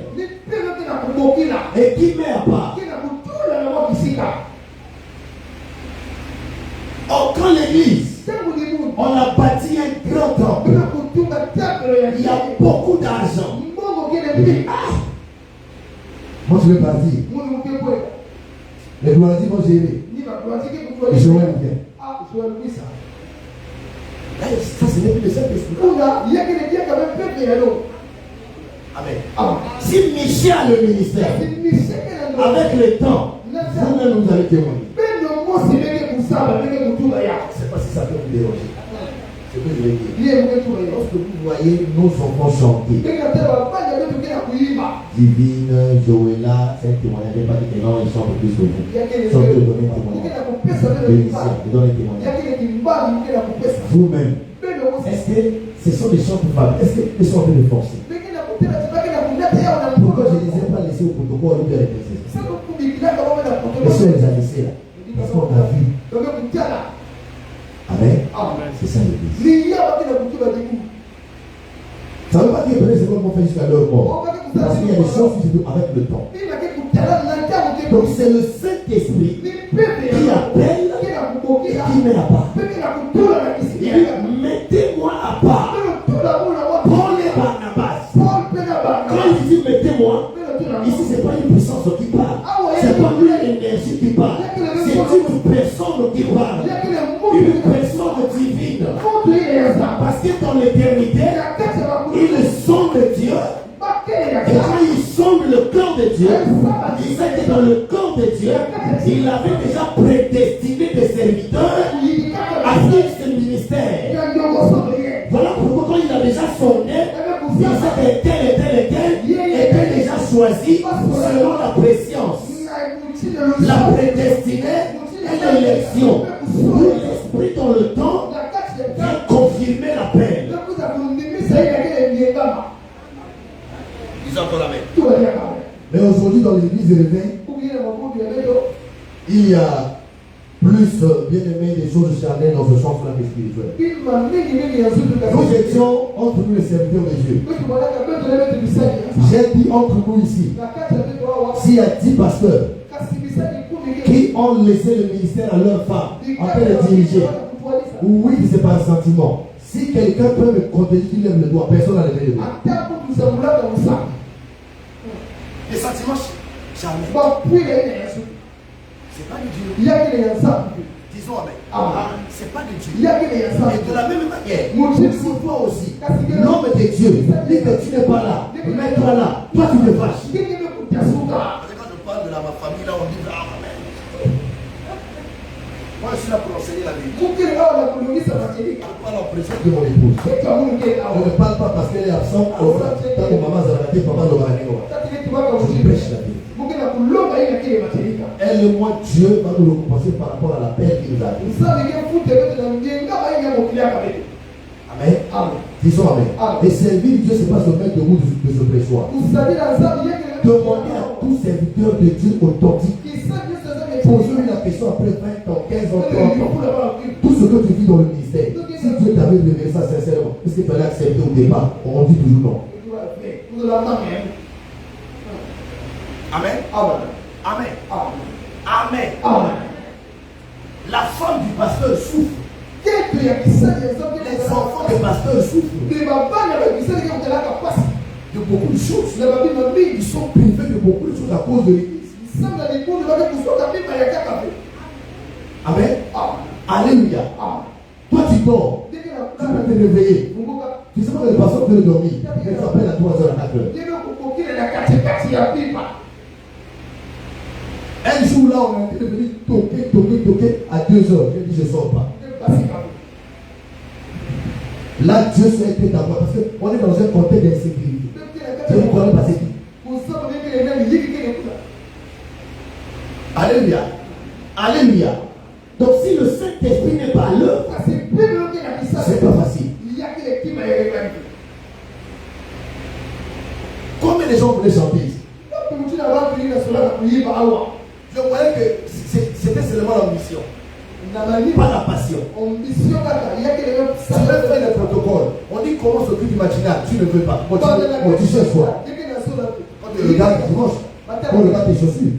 et qui met à part. Or, quand l'église, on a bâti un grand temple, il y a beaucoup d'argent. Moi je vais partir. Les gloisiers vont gérer. Et je vais bien. Ça, ce n'est plus le Saint-Esprit. Amen. Si Michel a le ministère, avec le temps, vous-même vous allez témoigner. Je ne sais pas si ça peut vous déranger. C'est ce que je vais dire. Lorsque vous voyez nos enfants chanter, Divine, Joëlla, c'est un témoignage. Pas dit que non, ils chantent plus que vous. Chantez, donnez un témoignage. Donnez un témoignage. Vous-même, est-ce que ce sont des chants pour femmes? Est-ce qu'ils sont en train de forcer? Pourquoi je ne les ai pas laissés au protocole ou bien les princesses? Est-ce que les a laissés là? Parce qu'on a vu. Amen. C'est ça l'église. Ça ne veut pas dire que c'est comme on fait jusqu'à leur mort. Parce qu'il y a des choses qui se font avec le temps. Donc c'est le Saint-Esprit qui appelle et qui met à part. Mettez-moi à part. Paul et Barnabas. Quand il dit mettez-moi, ici c'est pas une puissance qui parle. C'est pas une énergie qui parle. C'est une personne qui parle. Une personne divine. Parce que dans l'éternité, il sonde Dieu. Et quand il sonde le cœur de Dieu, il sait que dans le cœur de Dieu, il avait déjà prédestiné des serviteurs à vivre ce ministère. Voilà pourquoi quand il a déjà sondé, il sait que tel et tel et tel était déjà choisi selon la préscience, la prédestinée et l'élection. L'esprit dans le temps vient confirmer l'appel. Disons encore amen. Mais aujourd'hui dans l'église de l'éveil, il y a plus bien aimé des choses charnelles dans ce champ flamme spirituel. Nous étions entre nous les serviteurs de Dieu. J'ai dit entre nous ici, s'il y a 10 pasteurs qui ont laissé le ministère à leur femme en train de diriger, oui, c'est pas un sentiment. Si quelqu'un peut me contredire qu'il lève le doigt, personne n'a levé le doigt. Les sentiments charnels. C'est pas de Dieu. Disons amen. C'est pas de Dieu. Et de la même manière, pour toi aussi, l'homme de Dieu, dit que tu n'es pas là, mets-toi là, toi tu te fâches. Quand je parle de ma famille, là on dit amen. Moi je suis là pour enseigner la Bible. parle en présence de mon épouse. Je ne parle pas parce qu'elle est absente. Tant que maman a raté, papa l'aura raté. Je prêche la vie. Elle et moi, Dieu va nous récompenser par rapport à la paix qu'il nous a donnée. Amen. Disons Amen. Et servir Dieu, c'est pas se mettre debout de se pressoir. Demandez à tout serviteur de Dieu authentique. Posez-lui la question après 20 ans, 15 ans, 30 ans. Tout ce que tu vis dans le ministère, si Dieu t'avait révélé ça sincèrement, est-ce qu'il fallait accepter au départ? On dit toujours non. Amen. Amen. Amen. La femme du pasteur souffre. Les enfants du pasteur souffrent de beaucoup de choses. Ils sont privés de beaucoup de choses à cause de l'église. Amen. Alléluia. Toi tu dors. Tu peux te réveiller. Tu sais pas que le pasteur peut dormir. Il s'appelle à 3h à 4h. Un jour là, on est venu toquer à 2h. J'ai dit je ne sors pas. Là, Dieu soit été d'abord parce qu'on est dans un contexte d'insécurité. Je ne connais pas c'est qui. Alléluia. Alléluia. Donc si le Saint-Esprit n'est pas là, c'est pas facile. Combien de gens voulaient chanter ici? Je voyais que c'était seulement l'ambition. Pas la passion. Tu veux faire le protocole. On dit comment s'occupe du matinal. Tu ne veux pas. Bon, tu sais quoi. Quand tu regardes dimanche, on regarde tes chaussures.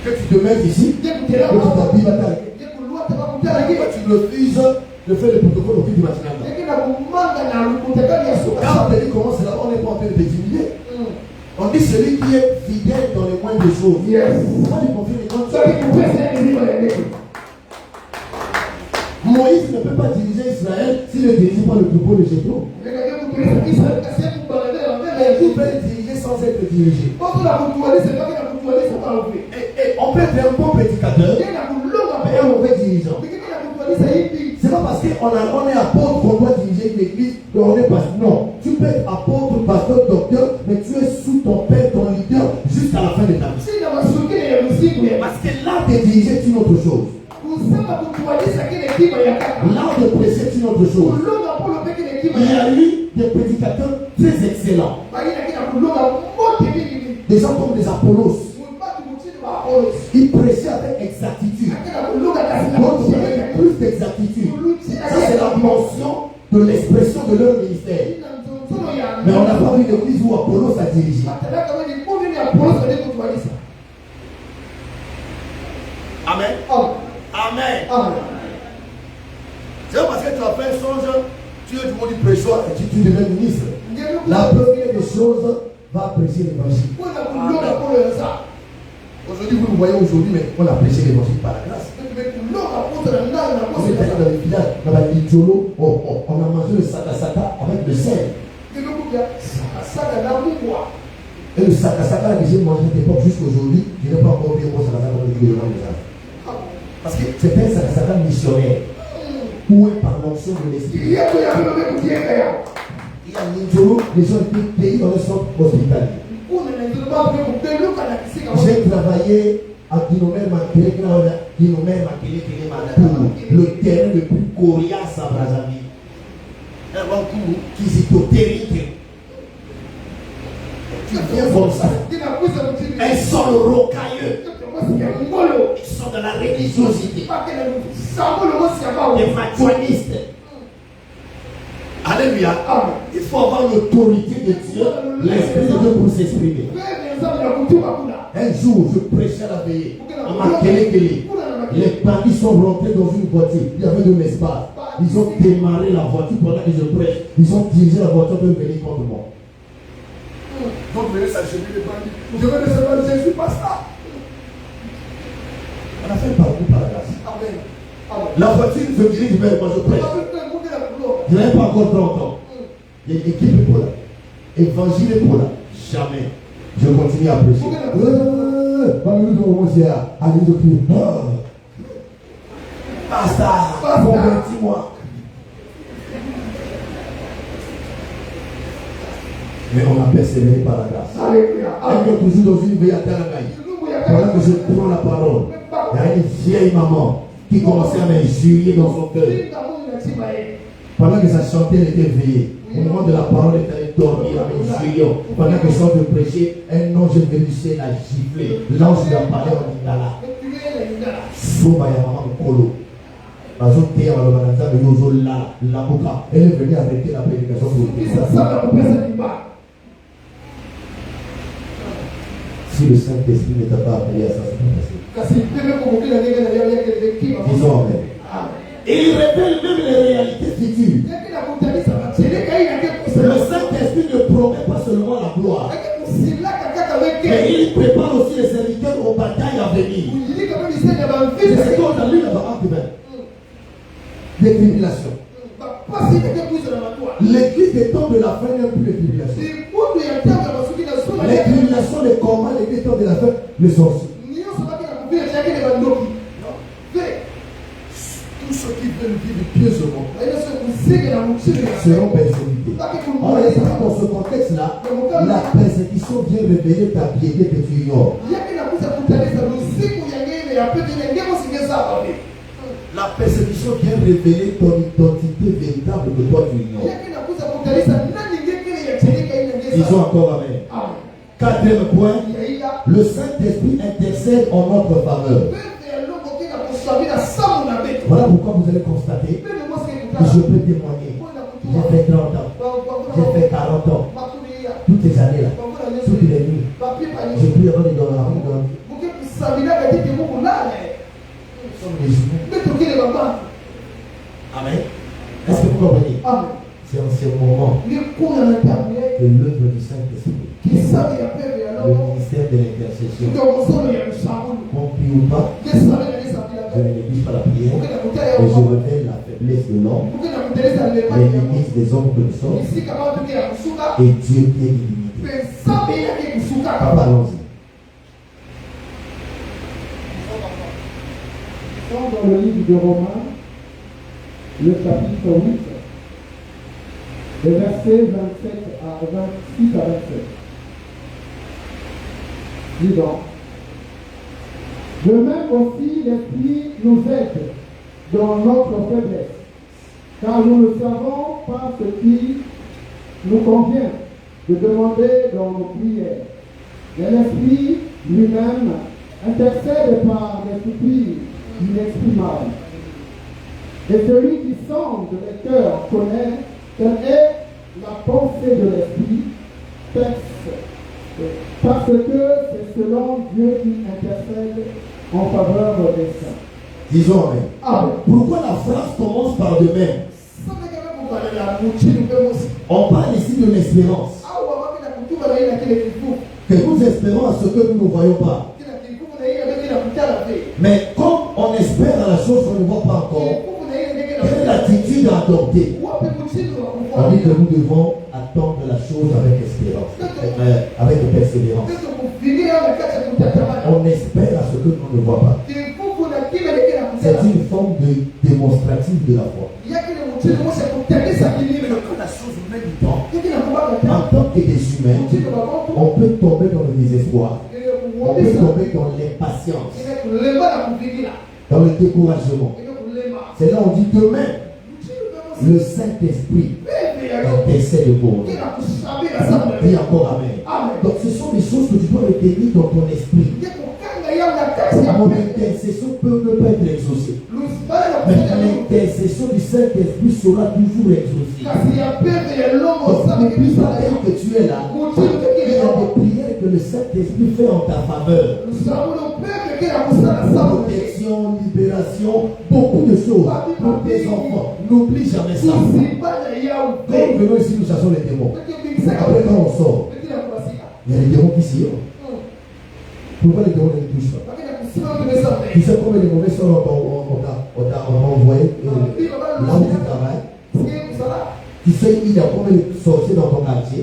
Que tu te mettes ici, que tu t'habilles maintenant. Tu refuses de faire le protocole au cul du matinal. Quand on te dit comment c'est là, on n'est pas en train de t'intimider. On dit celui qui est fidèle dans les moindres choses. Yes. Moïse ne peut pas diriger Israël s'il ne dirige pas le troupeau de Jéthro. Il peut diriger sans être dirigé. Et on peut être un bon prédicateur et un mauvais dirigeant. C'est pas parce qu'on est apôtre qu'on doit diriger l'église qu'on est pasteur. Non, tu peux être apôtre, pasteur, docteur, mais tu es sous ton père, ton leader, jusqu'à la fin de ta vie. Parce que l'art de diriger est une autre chose. L'art de prêcher est une autre chose. Il y a eu des prédicateurs très excellents. Des gens comme des Apollos. Ils prêchaient avec exactitude. D'autres avec plus d'exactitude. Ça, c'est la mention de l'expression de leur ministère. Mais on n'a pas vu l'église où Apollos a dirigé. Amen. Amen. C'est parce que tu as fait un songe, tu es du monde du prêcheur et tu deviens ministre. La première des choses va prêcher l'évangile. Aujourd'hui, vous le voyez aujourd'hui, mais on a prêché l'évangile par la grâce. On est allé dans les villages, dans la Lidjolo, on a mangé le sakasaka avec le sel. Et le sakasaka que j'ai mangé à l'époque jusqu'aujourd'hui, je n'ai pas encore oublié mon sakasaka comme le gouvernement des gens. Parce que c'est un sakasaka missionnaire. Où est par l'onction de l'esprit. Il y a Lidjolo, les gens étaient payés dans le centre hospitalier. J'ai travaillé à Guinomène Makele pour le terrain le plus coriace à Brazzaville. Qui est au terrible. Tu viens comme ça. Un sol rocailleux. Ils sont dans la religiosité. Des machuanistes. Alléluia. Il faut avoir l'autorité de Dieu, l'esprit de Dieu pour s'exprimer. Un jour, je prêchais à la veillée. À Makele. Les bandits sont rentrés dans une voiture. Il y avait de l'espace. Ils ont démarré la voiture pendant que je prêche. Ils ont dirigé la voiture de venir contre moi. Donc, venez s'acheter les bandits. Je vais recevoir le Jésus, pas ça. On a fait un parcours par la grâce. Amen. La voiture se dirige vers moi, je prêche. Je n'avais pas encore 30 ans. Il y a une équipe pour là. Évangile pour là. Jamais. Je continue à prêcher. Basta, convertis-moi. Mais on a persévéré par la grâce. Elle est toujours dans une veille à Talangaï. Pendant que je prends la parole, il y a une vieille maman qui commençait à m'injurier dans son cœur. Pendant que sa chantait, elle était veillée. Au moment de la parole, elle allait dormir à m'injurier. Pendant que je sors de prêcher, un ange est venu chez la gifler. L'ange lui a parlé en Lingala. Soba ya maman Kolo. Elle est venue arrêter la prédication pour si le Saint-Esprit ne t'a pas appelé à ça, c'est pas facile. Disons Amen. Et il révèle même les réalités futures. Le Saint-Esprit ne promet pas seulement la gloire, mais il prépare aussi les serviteurs aux batailles à venir. C'est ce qu'on a lu dans Acte 20. Les tribulations. L'église des temps de la fin n'a plus de tribulations. Les tribulations, les combats, les temps de la fin, les sorciers. Tous ceux qui veulent vivre pieux au monde seront persécutés. Alors, dans ce contexte-là, la persécution vient révéler ta piété que tu ignores. La persécution vient révéler ton identité véritable que toi tu ignores. Disons encore Amen. Quatrième point, le Saint-Esprit intercède en notre faveur. Voilà pourquoi vous allez constater que je peux témoigner. J'ai fait 30 ans, j'ai fait 40 ans, toutes ces années-là, toutes les nuits. J'ai pu avoir des dans la rue. Amen. Est-ce que vous comprenez? C'est en ce moment que l'œuvre du Saint-Esprit, le ministère de l'intercession, compris ou pas, je ne néglige pas la prière, mais je révèle la faiblesse de l'homme, les limites des hommes que nous sommes, et Dieu qui est illimité. Papa, allons-y. Dans le livre de Romains, le chapitre 8, les versets 26 à 27. Dis donc. De même aussi, l'Esprit nous aide dans notre faiblesse, car nous ne savons pas ce qui nous convient de demander dans nos prières. Mais l'Esprit lui-même intercède par des soupirs inexprimable. Et celui qui sonde les cœurs connaît quelle est la pensée de l'Esprit, parce que c'est selon Dieu qui intercède en faveur des saints. Disons Amen. Pourquoi la phrase commence par de même? On parle ici de l'espérance. Que nous espérons à ce que nous ne voyons pas. Mais comme on espère à la chose qu'on ne voit pas encore, quelle est l'attitude à adopter? On dit que nous devons attendre la chose avec espérance, avec persévérance. On espère à ce que nous ne voyons pas. C'est une forme de démonstrative de la foi. La chose met du temps. En tant que des humains, on peut tomber dans le désespoir. On peut tomber dans l'impatience, dans le découragement. C'est là où on dit demain, le Saint-Esprit intercède pour nous. Dis encore Amen. Donc ce sont des choses que tu dois retenir dans ton esprit. Mon intercession peut ne pas être exaucée, mais l'intercession du Saint-Esprit sera toujours exaucée. Donc n'oublie pas que tu es là. Il y a des prières que le Saint-Esprit fait en ta faveur. Protection, libération, beaucoup de choses pour tes enfants. N'oublie jamais ça. Quand nous venons ici, nous chassons les démons. Après, quand on sort, il y a des démons qui s'y ont. Pourquoi les démons ne les touchent pas? Tu sais combien de mauvais sorts on t'a envoyé là où tu travailles? Tu sais, il y a combien de sorciers dans ton quartier?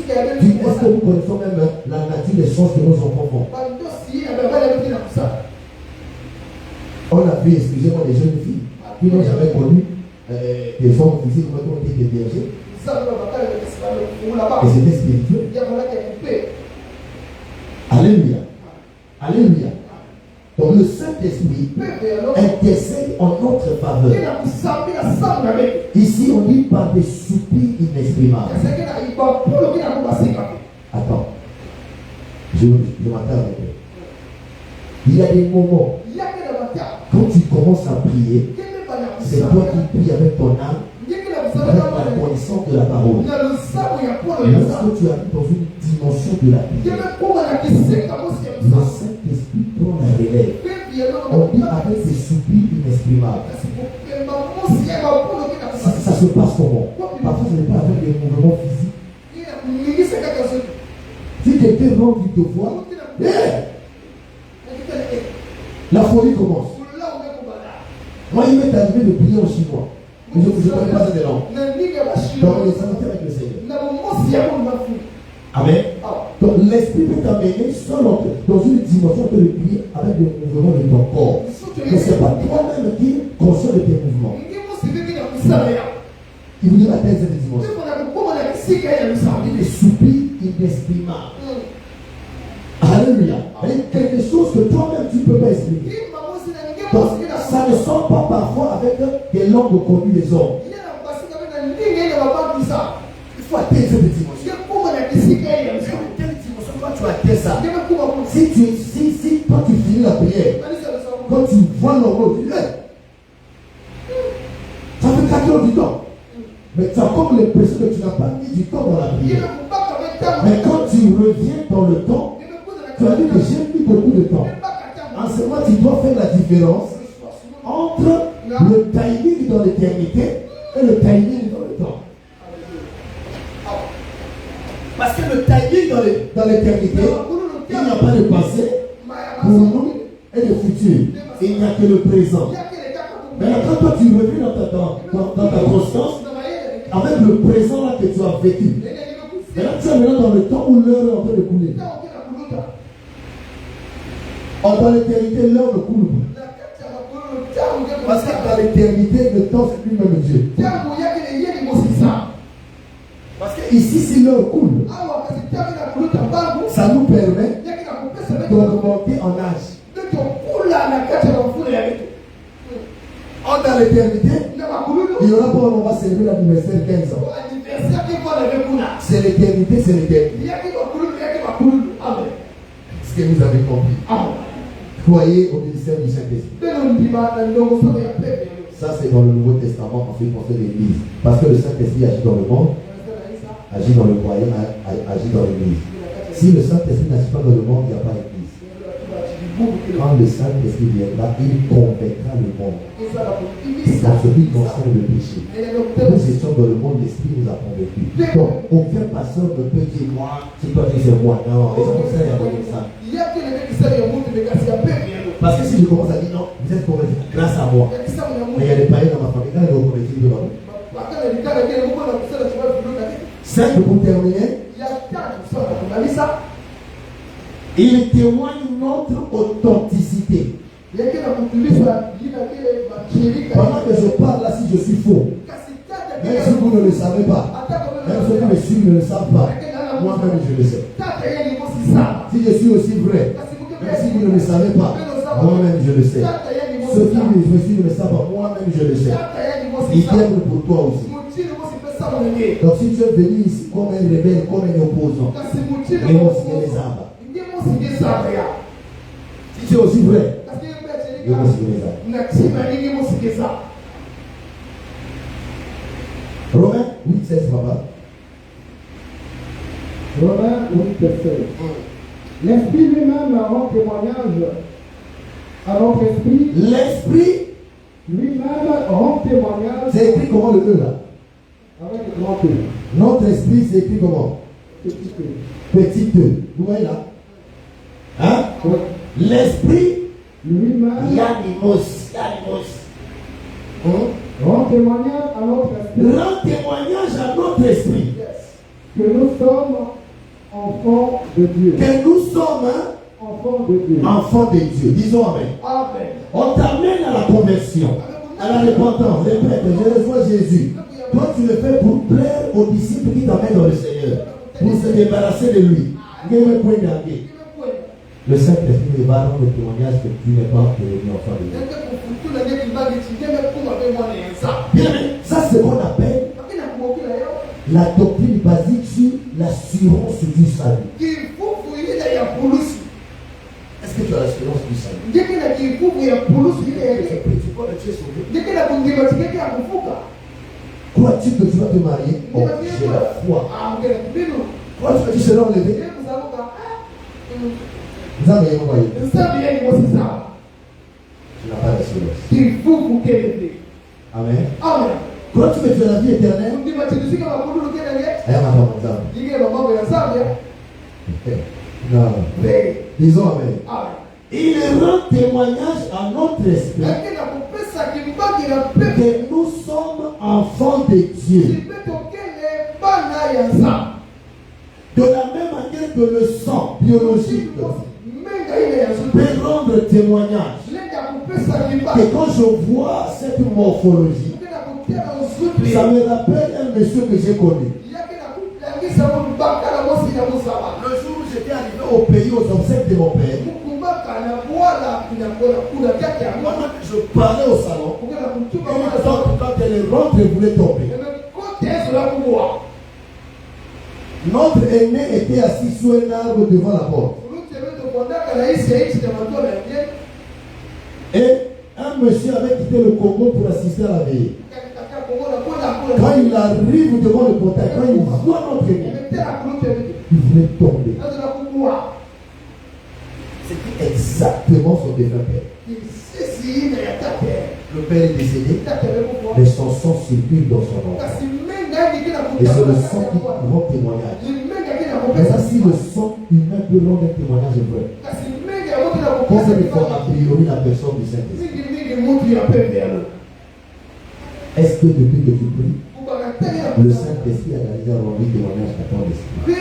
Est-ce que nous connaissons même la nature des choses que nos enfants font? On a filles, excusez-moi, les jeunes filles qui n'ont jamais connu des formes physiques, comment on dit des bergers. Et c'était spirituel. Alléluia. Alléluia. Donc le Saint-Esprit intercède en notre faveur. Ici, on dit par des soupirs inexprimables. Attends. Je m'attends. Il y a des moments, quand tu commences à prier, c'est toi qui pries avec ton âme, avec la connaissance de la parole. Lorsque tu arrives dans une dimension de la prière, le Saint-Esprit prend la relève. On dit avec des soupirs inexprimables. Ça se passe comment? Parfois, ce n'est pas avec des mouvements physiques. Si quelqu'un rentre, il te voit, la folie commence. Moi, il m'est arrivé de prier en chinois. Mais je ne connais pas cette langue. Donc, les santé avec le Seigneur. Amen. Donc, l'esprit peut t'amener seul dans une dimension de prier avec des mouvements de ton corps. Mais ce n'est pas toi-même qui es conscient de tes mouvements. Il vous dit à cette dimension. Des soupirs inexprimables. Alléluia. Quelque chose que toi-même tu ne peux pas expliquer. Donc, ça ne sort pas parfois avec des langues connues des hommes. Il faut atteindre cette dimension. Quelle dimension quand tu atteins ça? Si quand tu finis la prière, quand tu vois l'homme, tu dis, ça fait 4 heures du temps. Mais tu as comme l'impression que tu n'as pas mis du temps dans la prière. Mais quand tu reviens dans le temps, tu as dit que j'ai mis beaucoup de temps. En ce moment, tu dois faire la différence entre le timing dans l'éternité et le timing dans le temps. Parce que le timing dans l'éternité, il n'y a pas de passé pour nous et de futur. Il n'y a que le présent. Mais quand toi tu reviens dans ta conscience, avec le présent là que tu as vécu, mais là tu es maintenant dans le temps où l'heure est en train de couler. Dans l'éternité, l'heure ne coule pas. Parce que dans l'éternité, le temps c'est lui-même Dieu. Parce que ici, si l'heure coule, ça nous permet d'augmenter en âge. Dans l'éternité, il y aura pas on va célébrer l'anniversaire 15 ans. C'est l'éternité, c'est l'éternité. Ce que vous avez compris. Croyez au ministère du Saint-Esprit. Ça, c'est dans le Nouveau Testament en ce qui concerne l'Église. Parce que le Saint-Esprit agit dans le monde, agit dans le royaume, agit dans l'Église. Si le Saint-Esprit n'agit pas dans le monde, il n'y a pas d'Église. Quand le Saint-Esprit viendra, il convaincra le monde. Dans ce qui concerne le péché. Nous étions dans le monde, l'Esprit nous a convaincus. Donc, aucun pasteur ne peut dire moi, c'est toi qui c'est moi. Non, les gens savent avec ça. Parce que si je commence à dire non, vous êtes convaincu grâce à moi. Mais il y a des païens dans ma famille, quand ils vont convaincre de moi. Simple pour terminer. Il témoigne notre authenticité. Pendant que je parle là, si je suis faux, même si vous ne le savez pas, même ceux qui me suivent ne le savent pas, moi-même je le sais. Si je suis aussi vrai, même si vous ne le savez pas, moi-même je le sais. Ceux qui me suivent ne le savent pas, moi-même je le sais. Il t'aime pour toi aussi. Donc si tu es venu ici comme un rebelle, comme un opposant, réconcilier les âmes. Si tu es aussi vrai, réconcilier les âmes. Romains 8, 16, papa. Romains 8, 16. L'Esprit lui-même rend témoignage à notre esprit. L'Esprit lui-même rend témoignage. C'est écrit comment le E là? Avec le grand E. Notre esprit, c'est écrit comment? Petit E. Petit E. Vous voyez là? Hein? Oui. L'Esprit lui-même rend témoignage à notre esprit. Rend témoignage à notre esprit. Que nous sommes enfants de Dieu. Que nous sommes enfants de Dieu. Enfants de Dieu. Disons Amen. Amen. On t'amène à la conversion, à la repentance. Répète, je reçois Jésus. Toi, tu le fais pour plaire aux disciples qui t'amènent dans le Seigneur, pour se débarrasser de lui. Le Saint-Esprit va rendre le témoignage que tu n'es pas devenu enfant de Dieu. Bien, ça c'est ce qu'on appelle la doctrine basique sur l'assurance du salut. Est-ce que tu as l'assurance du salut? Tu crois que tu es sauvé? Crois-tu que tu vas te marier? Oh, j'ai la foi. Crois-tu que tu seras enlevé? Vous avez envoyé. Tu n'as pas d'assurance. Amen. Crois-tu que tu as la vie éternelle? Non. Disons Amen. Il rend témoignage à notre esprit que nous sommes enfants de Dieu. De la même manière que le sang biologique peut rendre témoignage. Et quand je vois cette morphologie, ça me rappelle un monsieur que j'ai connu. Le jour où j'étais arrivé au pays aux obsèques de mon père, je parlais au salon, et quand elle rentre, elle voulait tomber. Notre aîné était assis sous un arbre devant la porte. Et un monsieur avait quitté le Congo pour assister à la veillée. Quand il arrive devant le portail, quand il voit notre aîné, il voulait tomber. C'était exactement son défunt père. Le père est décédé, mais son sang circule dans son nom. Et c'est le sang qui rend témoignage. Mais ça, si le sang humain peut rendre un témoignage vrai, combien de fois a priori la personne du Saint-Esprit? Est-ce que depuis que tu pries, le Saint-Esprit a déjà rendu témoignage à ton esprit?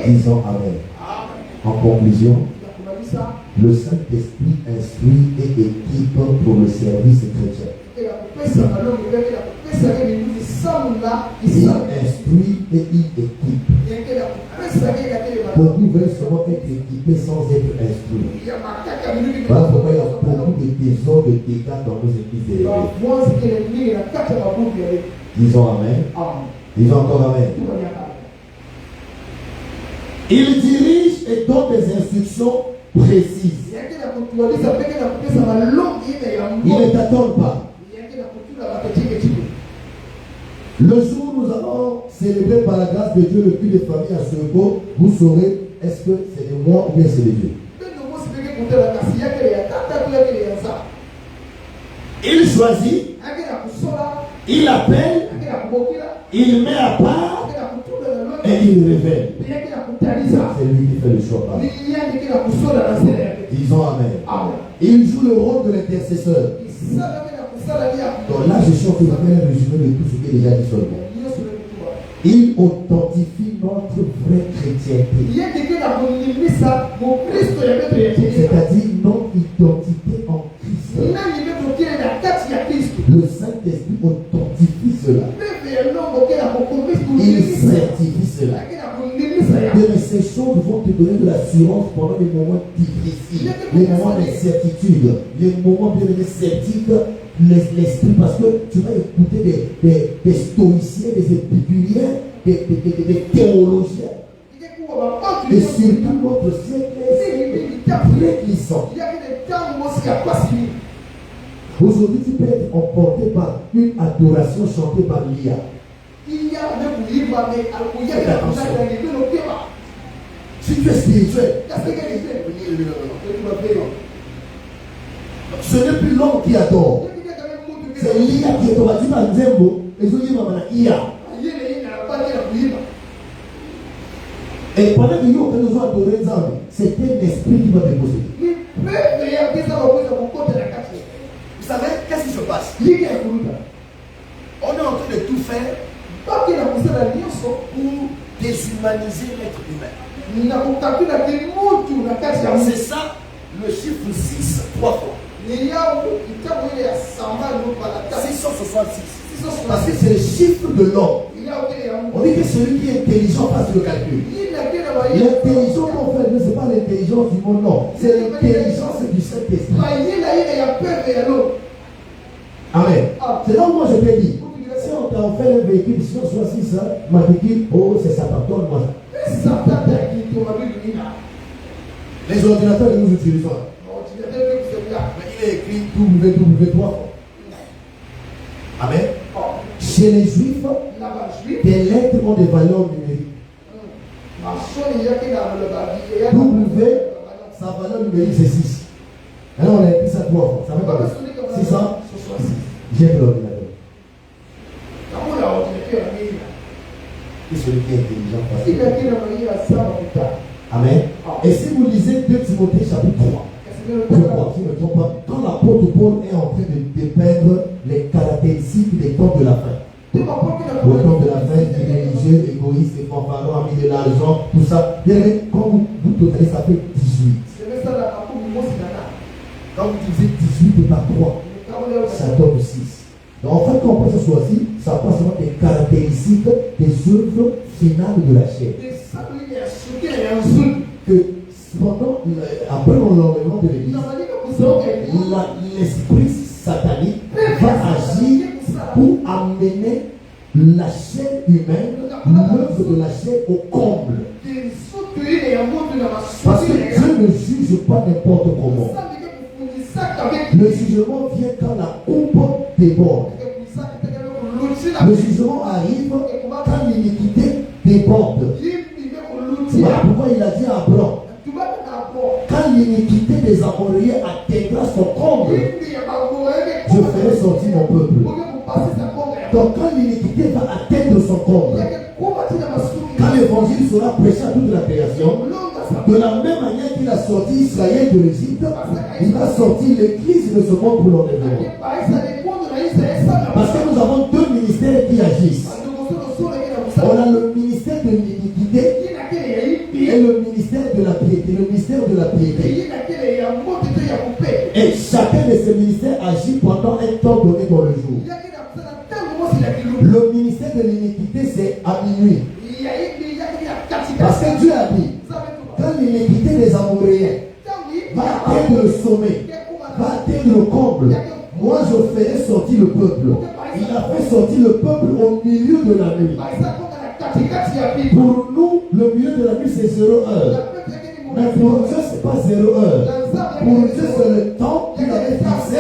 Disons Amen. En conclusion, le Saint-Esprit instruit et équipe pour le service chrétien. Il instruit et il équipe. Beaucoup veulent seulement être équipés sans être instruits. Voilà pourquoi il y a beaucoup de désordres, de dégâts dans nos églises élevées. Disons Amen. Disons encore Amen. Il dirige et donne des instructions précises. Il ne t'attend pas. Le jour où nous allons célébrer par la grâce de Dieu le culte des familles à Soko, vous saurez est-ce que c'est de moi ou bien c'est de Dieu. Il choisit, il appelle, il met à part et il révèle. C'est lui qui fait le choix. Disons Amen. Il joue le rôle de l'intercesseur. Donc là, je suis en train de faire un résumé de tout ce qui est déjà dit sur le monde. Il authentifie notre vraie chrétienté. C'est-à-dire notre identité en Christ. Le Saint-Esprit authentifie cela. Il certifie cela. Et ces choses vont te donner de l'assurance pendant les moments difficiles, les moments d'incertitude, les moments bien sceptiques. L'esprit, parce que tu vas écouter des stoïciens, des épicuriens, des théologiens. Et surtout notre siècle est très glissant. Aujourd'hui, tu peux être emporté par une adoration chantée par l'IA. Si tu es spirituel, ce n'est plus l'homme qui adore. C'est l'IA qui est au Dieu par Zembo et je dis maman IA. Et pendant que nous avons adoré Nzambe, c'était l'esprit qui va déposer. Vous savez qu'est-ce qui se passe? On est en train de tout faire pour déshumaniser l'être humain. C'est ça le chiffre 6 3 fois. 666. Parce que c'est le chiffre de l'homme. On dit que celui qui est intelligent fasse le calcul. L'intelligence qu'on fait, ce n'est pas l'intelligence du monde, non. C'est l'intelligence du Saint-Esprit. Amen. C'est donc moi je te dis, si on t'a offert un véhicule, si on choisit ça, ma véhicule, oh c'est Satan, donne-moi ça. Les ordinateurs que nous utilisons, mais il est écrit www. Amen. Chez les Juifs, des lettres ont des valeurs numériques. W, sa valeur numérique c'est 6. Alors on a écrit ça 3 fois. Ça fait combien? 666. J'aime l'ordinateur. Et celui qui est intelligent. Amen. Et si vous lisez 2 Timothée chapitre 3, je crois, si je ne me trompe pas, quand l'apôtre Paul est en train de dépeindre les caractéristiques des temps de la fin. Au temps de la fin, il est religieux, égoïste, fanfaron, ami de l'argent, tout ça. Bien, quand vous totalisez, ça fait 18. Quand vous utilisez 18 par 3, ça donne 6. Donc en fait, quand on passe ce soir-ci, ça passe seulement des caractéristiques des œuvres finales de la chair. Que cependant, après l'enlèvement de l'église, l'esprit satanique va agir pour amener la chair humaine, l'œuvre de la chair au comble. Parce que Dieu ne juge pas n'importe comment. Le jugement vient quand la coupe déborde. Le jugement arrive quand l'iniquité déborde. Voilà pourquoi il a dit à Abraham, quand l'iniquité des Amoréens atteindra son comble, je ferai sortir mon peuple. Donc quand l'iniquité va atteindre son comble, quand l'évangile sera prêché à toute la création, de la même manière qu'il a sorti Israël de l'Égypte, il va sortir l'église de ce monde pour l'enlèvement. Parce que nous avons 2 ministères qui agissent. On a le ministère de l'iniquité et le ministère de la piété. Le ministère de la piété. Et chacun de ces ministères agit pendant un temps donné dans le jour. Le ministère de l'iniquité, c'est à minuit. Parce que Dieu a dit, quand l'iniquité des Amoréens va atteindre le sommet, va atteindre le comble, moi je ferai sortir le peuple. Il a fait sortir le peuple au milieu de la nuit. Pour nous, le milieu de la nuit c'est 0 heure. Mais pour Dieu, ce n'est pas 0 heure. Pour Dieu, c'est le temps qu'il avait fixé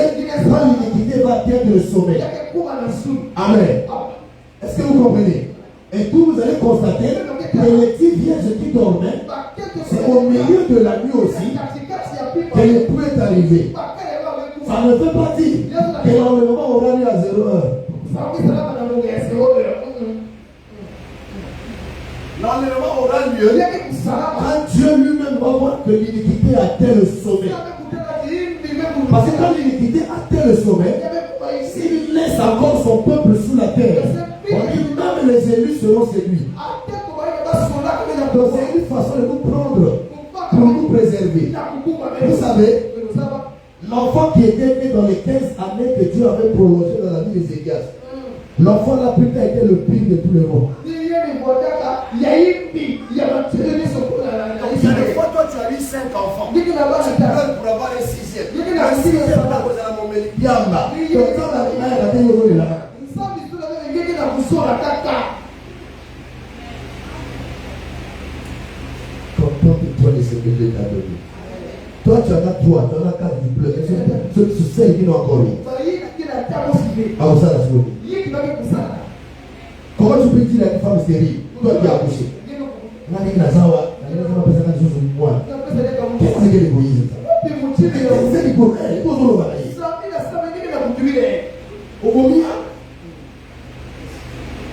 quand l'iniquité va atteindre le sommet. Amen. Est-ce que vous comprenez? Et tout, vous allez constater que les 10 vierges qui dormaient, c'est au milieu de la nuit aussi que l'époux est arrivé. Ça ne veut pas dire que l'enlèvement aura lieu à 0 heure. L'enlèvement aura lieu quand Dieu lui-même va voir que l'iniquité atteint le sommet. Parce que quand l'iniquité atteint le sommet, s'il laisse encore son peuple sous la terre, on dit même les élus seront séduits. Donc c'est une façon de nous prendre pour nous préserver. Vous savez, l'enfant qui était né dans les 15 années que Dieu avait prolongé dans la vie d'Ézéchias, l'enfant là plus tard était le pire de tous les mots. Il y a des fois, toi tu as eu 5 enfants. Tu pleures pour avoir les 6e. Le 6e va causer la momélie. Yamba. Donc quand la mère a dit aujourd'hui là. Contente-toi de ce que Dieu t'a donné. Toi tu en as 3, tu en as 4 du bleu. C'est celles qui n'ont encore eu. Ah, ça la chose. Comment tu peux dire à une femme stérile, toi qui as accouché? Qu'est-ce que l'égoïsme? C'est l'hypocrisie.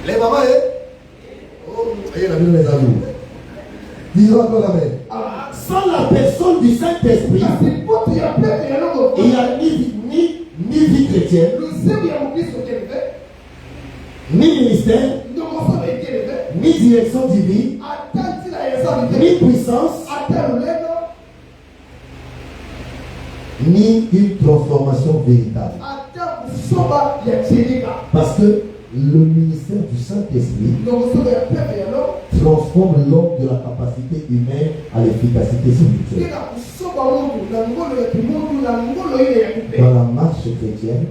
Les mamans, disons encore amen. Sans la personne du Saint-Esprit, il n'y a ni vie chrétienne, ni ministère, ni direction divine, ni puissance, ni une transformation véritable. Parce que le ministère du Saint-Esprit transforme l'homme de la capacité humaine à l'efficacité spirituelle. Dans la marche chrétienne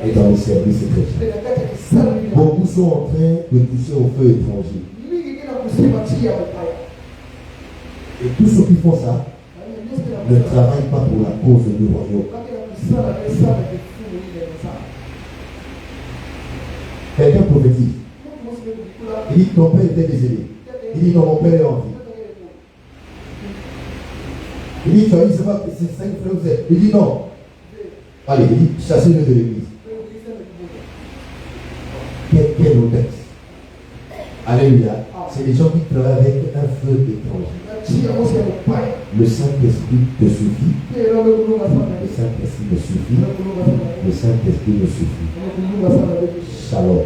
et dans le service chrétien. Beaucoup sont en train de toucher au feu étranger. Et tous ceux qui font ça ne travaillent pas pour la cause du royaume. Quelqu'un prophétise. Il dit ton père était décédé. Il dit non, mon père est en vie. Il dit tu as dit c'est pas c'est 5 frères vous êtes. Il dit non. Allez, il dit chassez-le de l'église. Quelle audace. Alléluia. C'est les gens qui travaillent avec un feu étranger. Le Saint-Esprit te suffit. Le Saint-Esprit me suffit. Le Saint-Esprit me suffit. Shalom.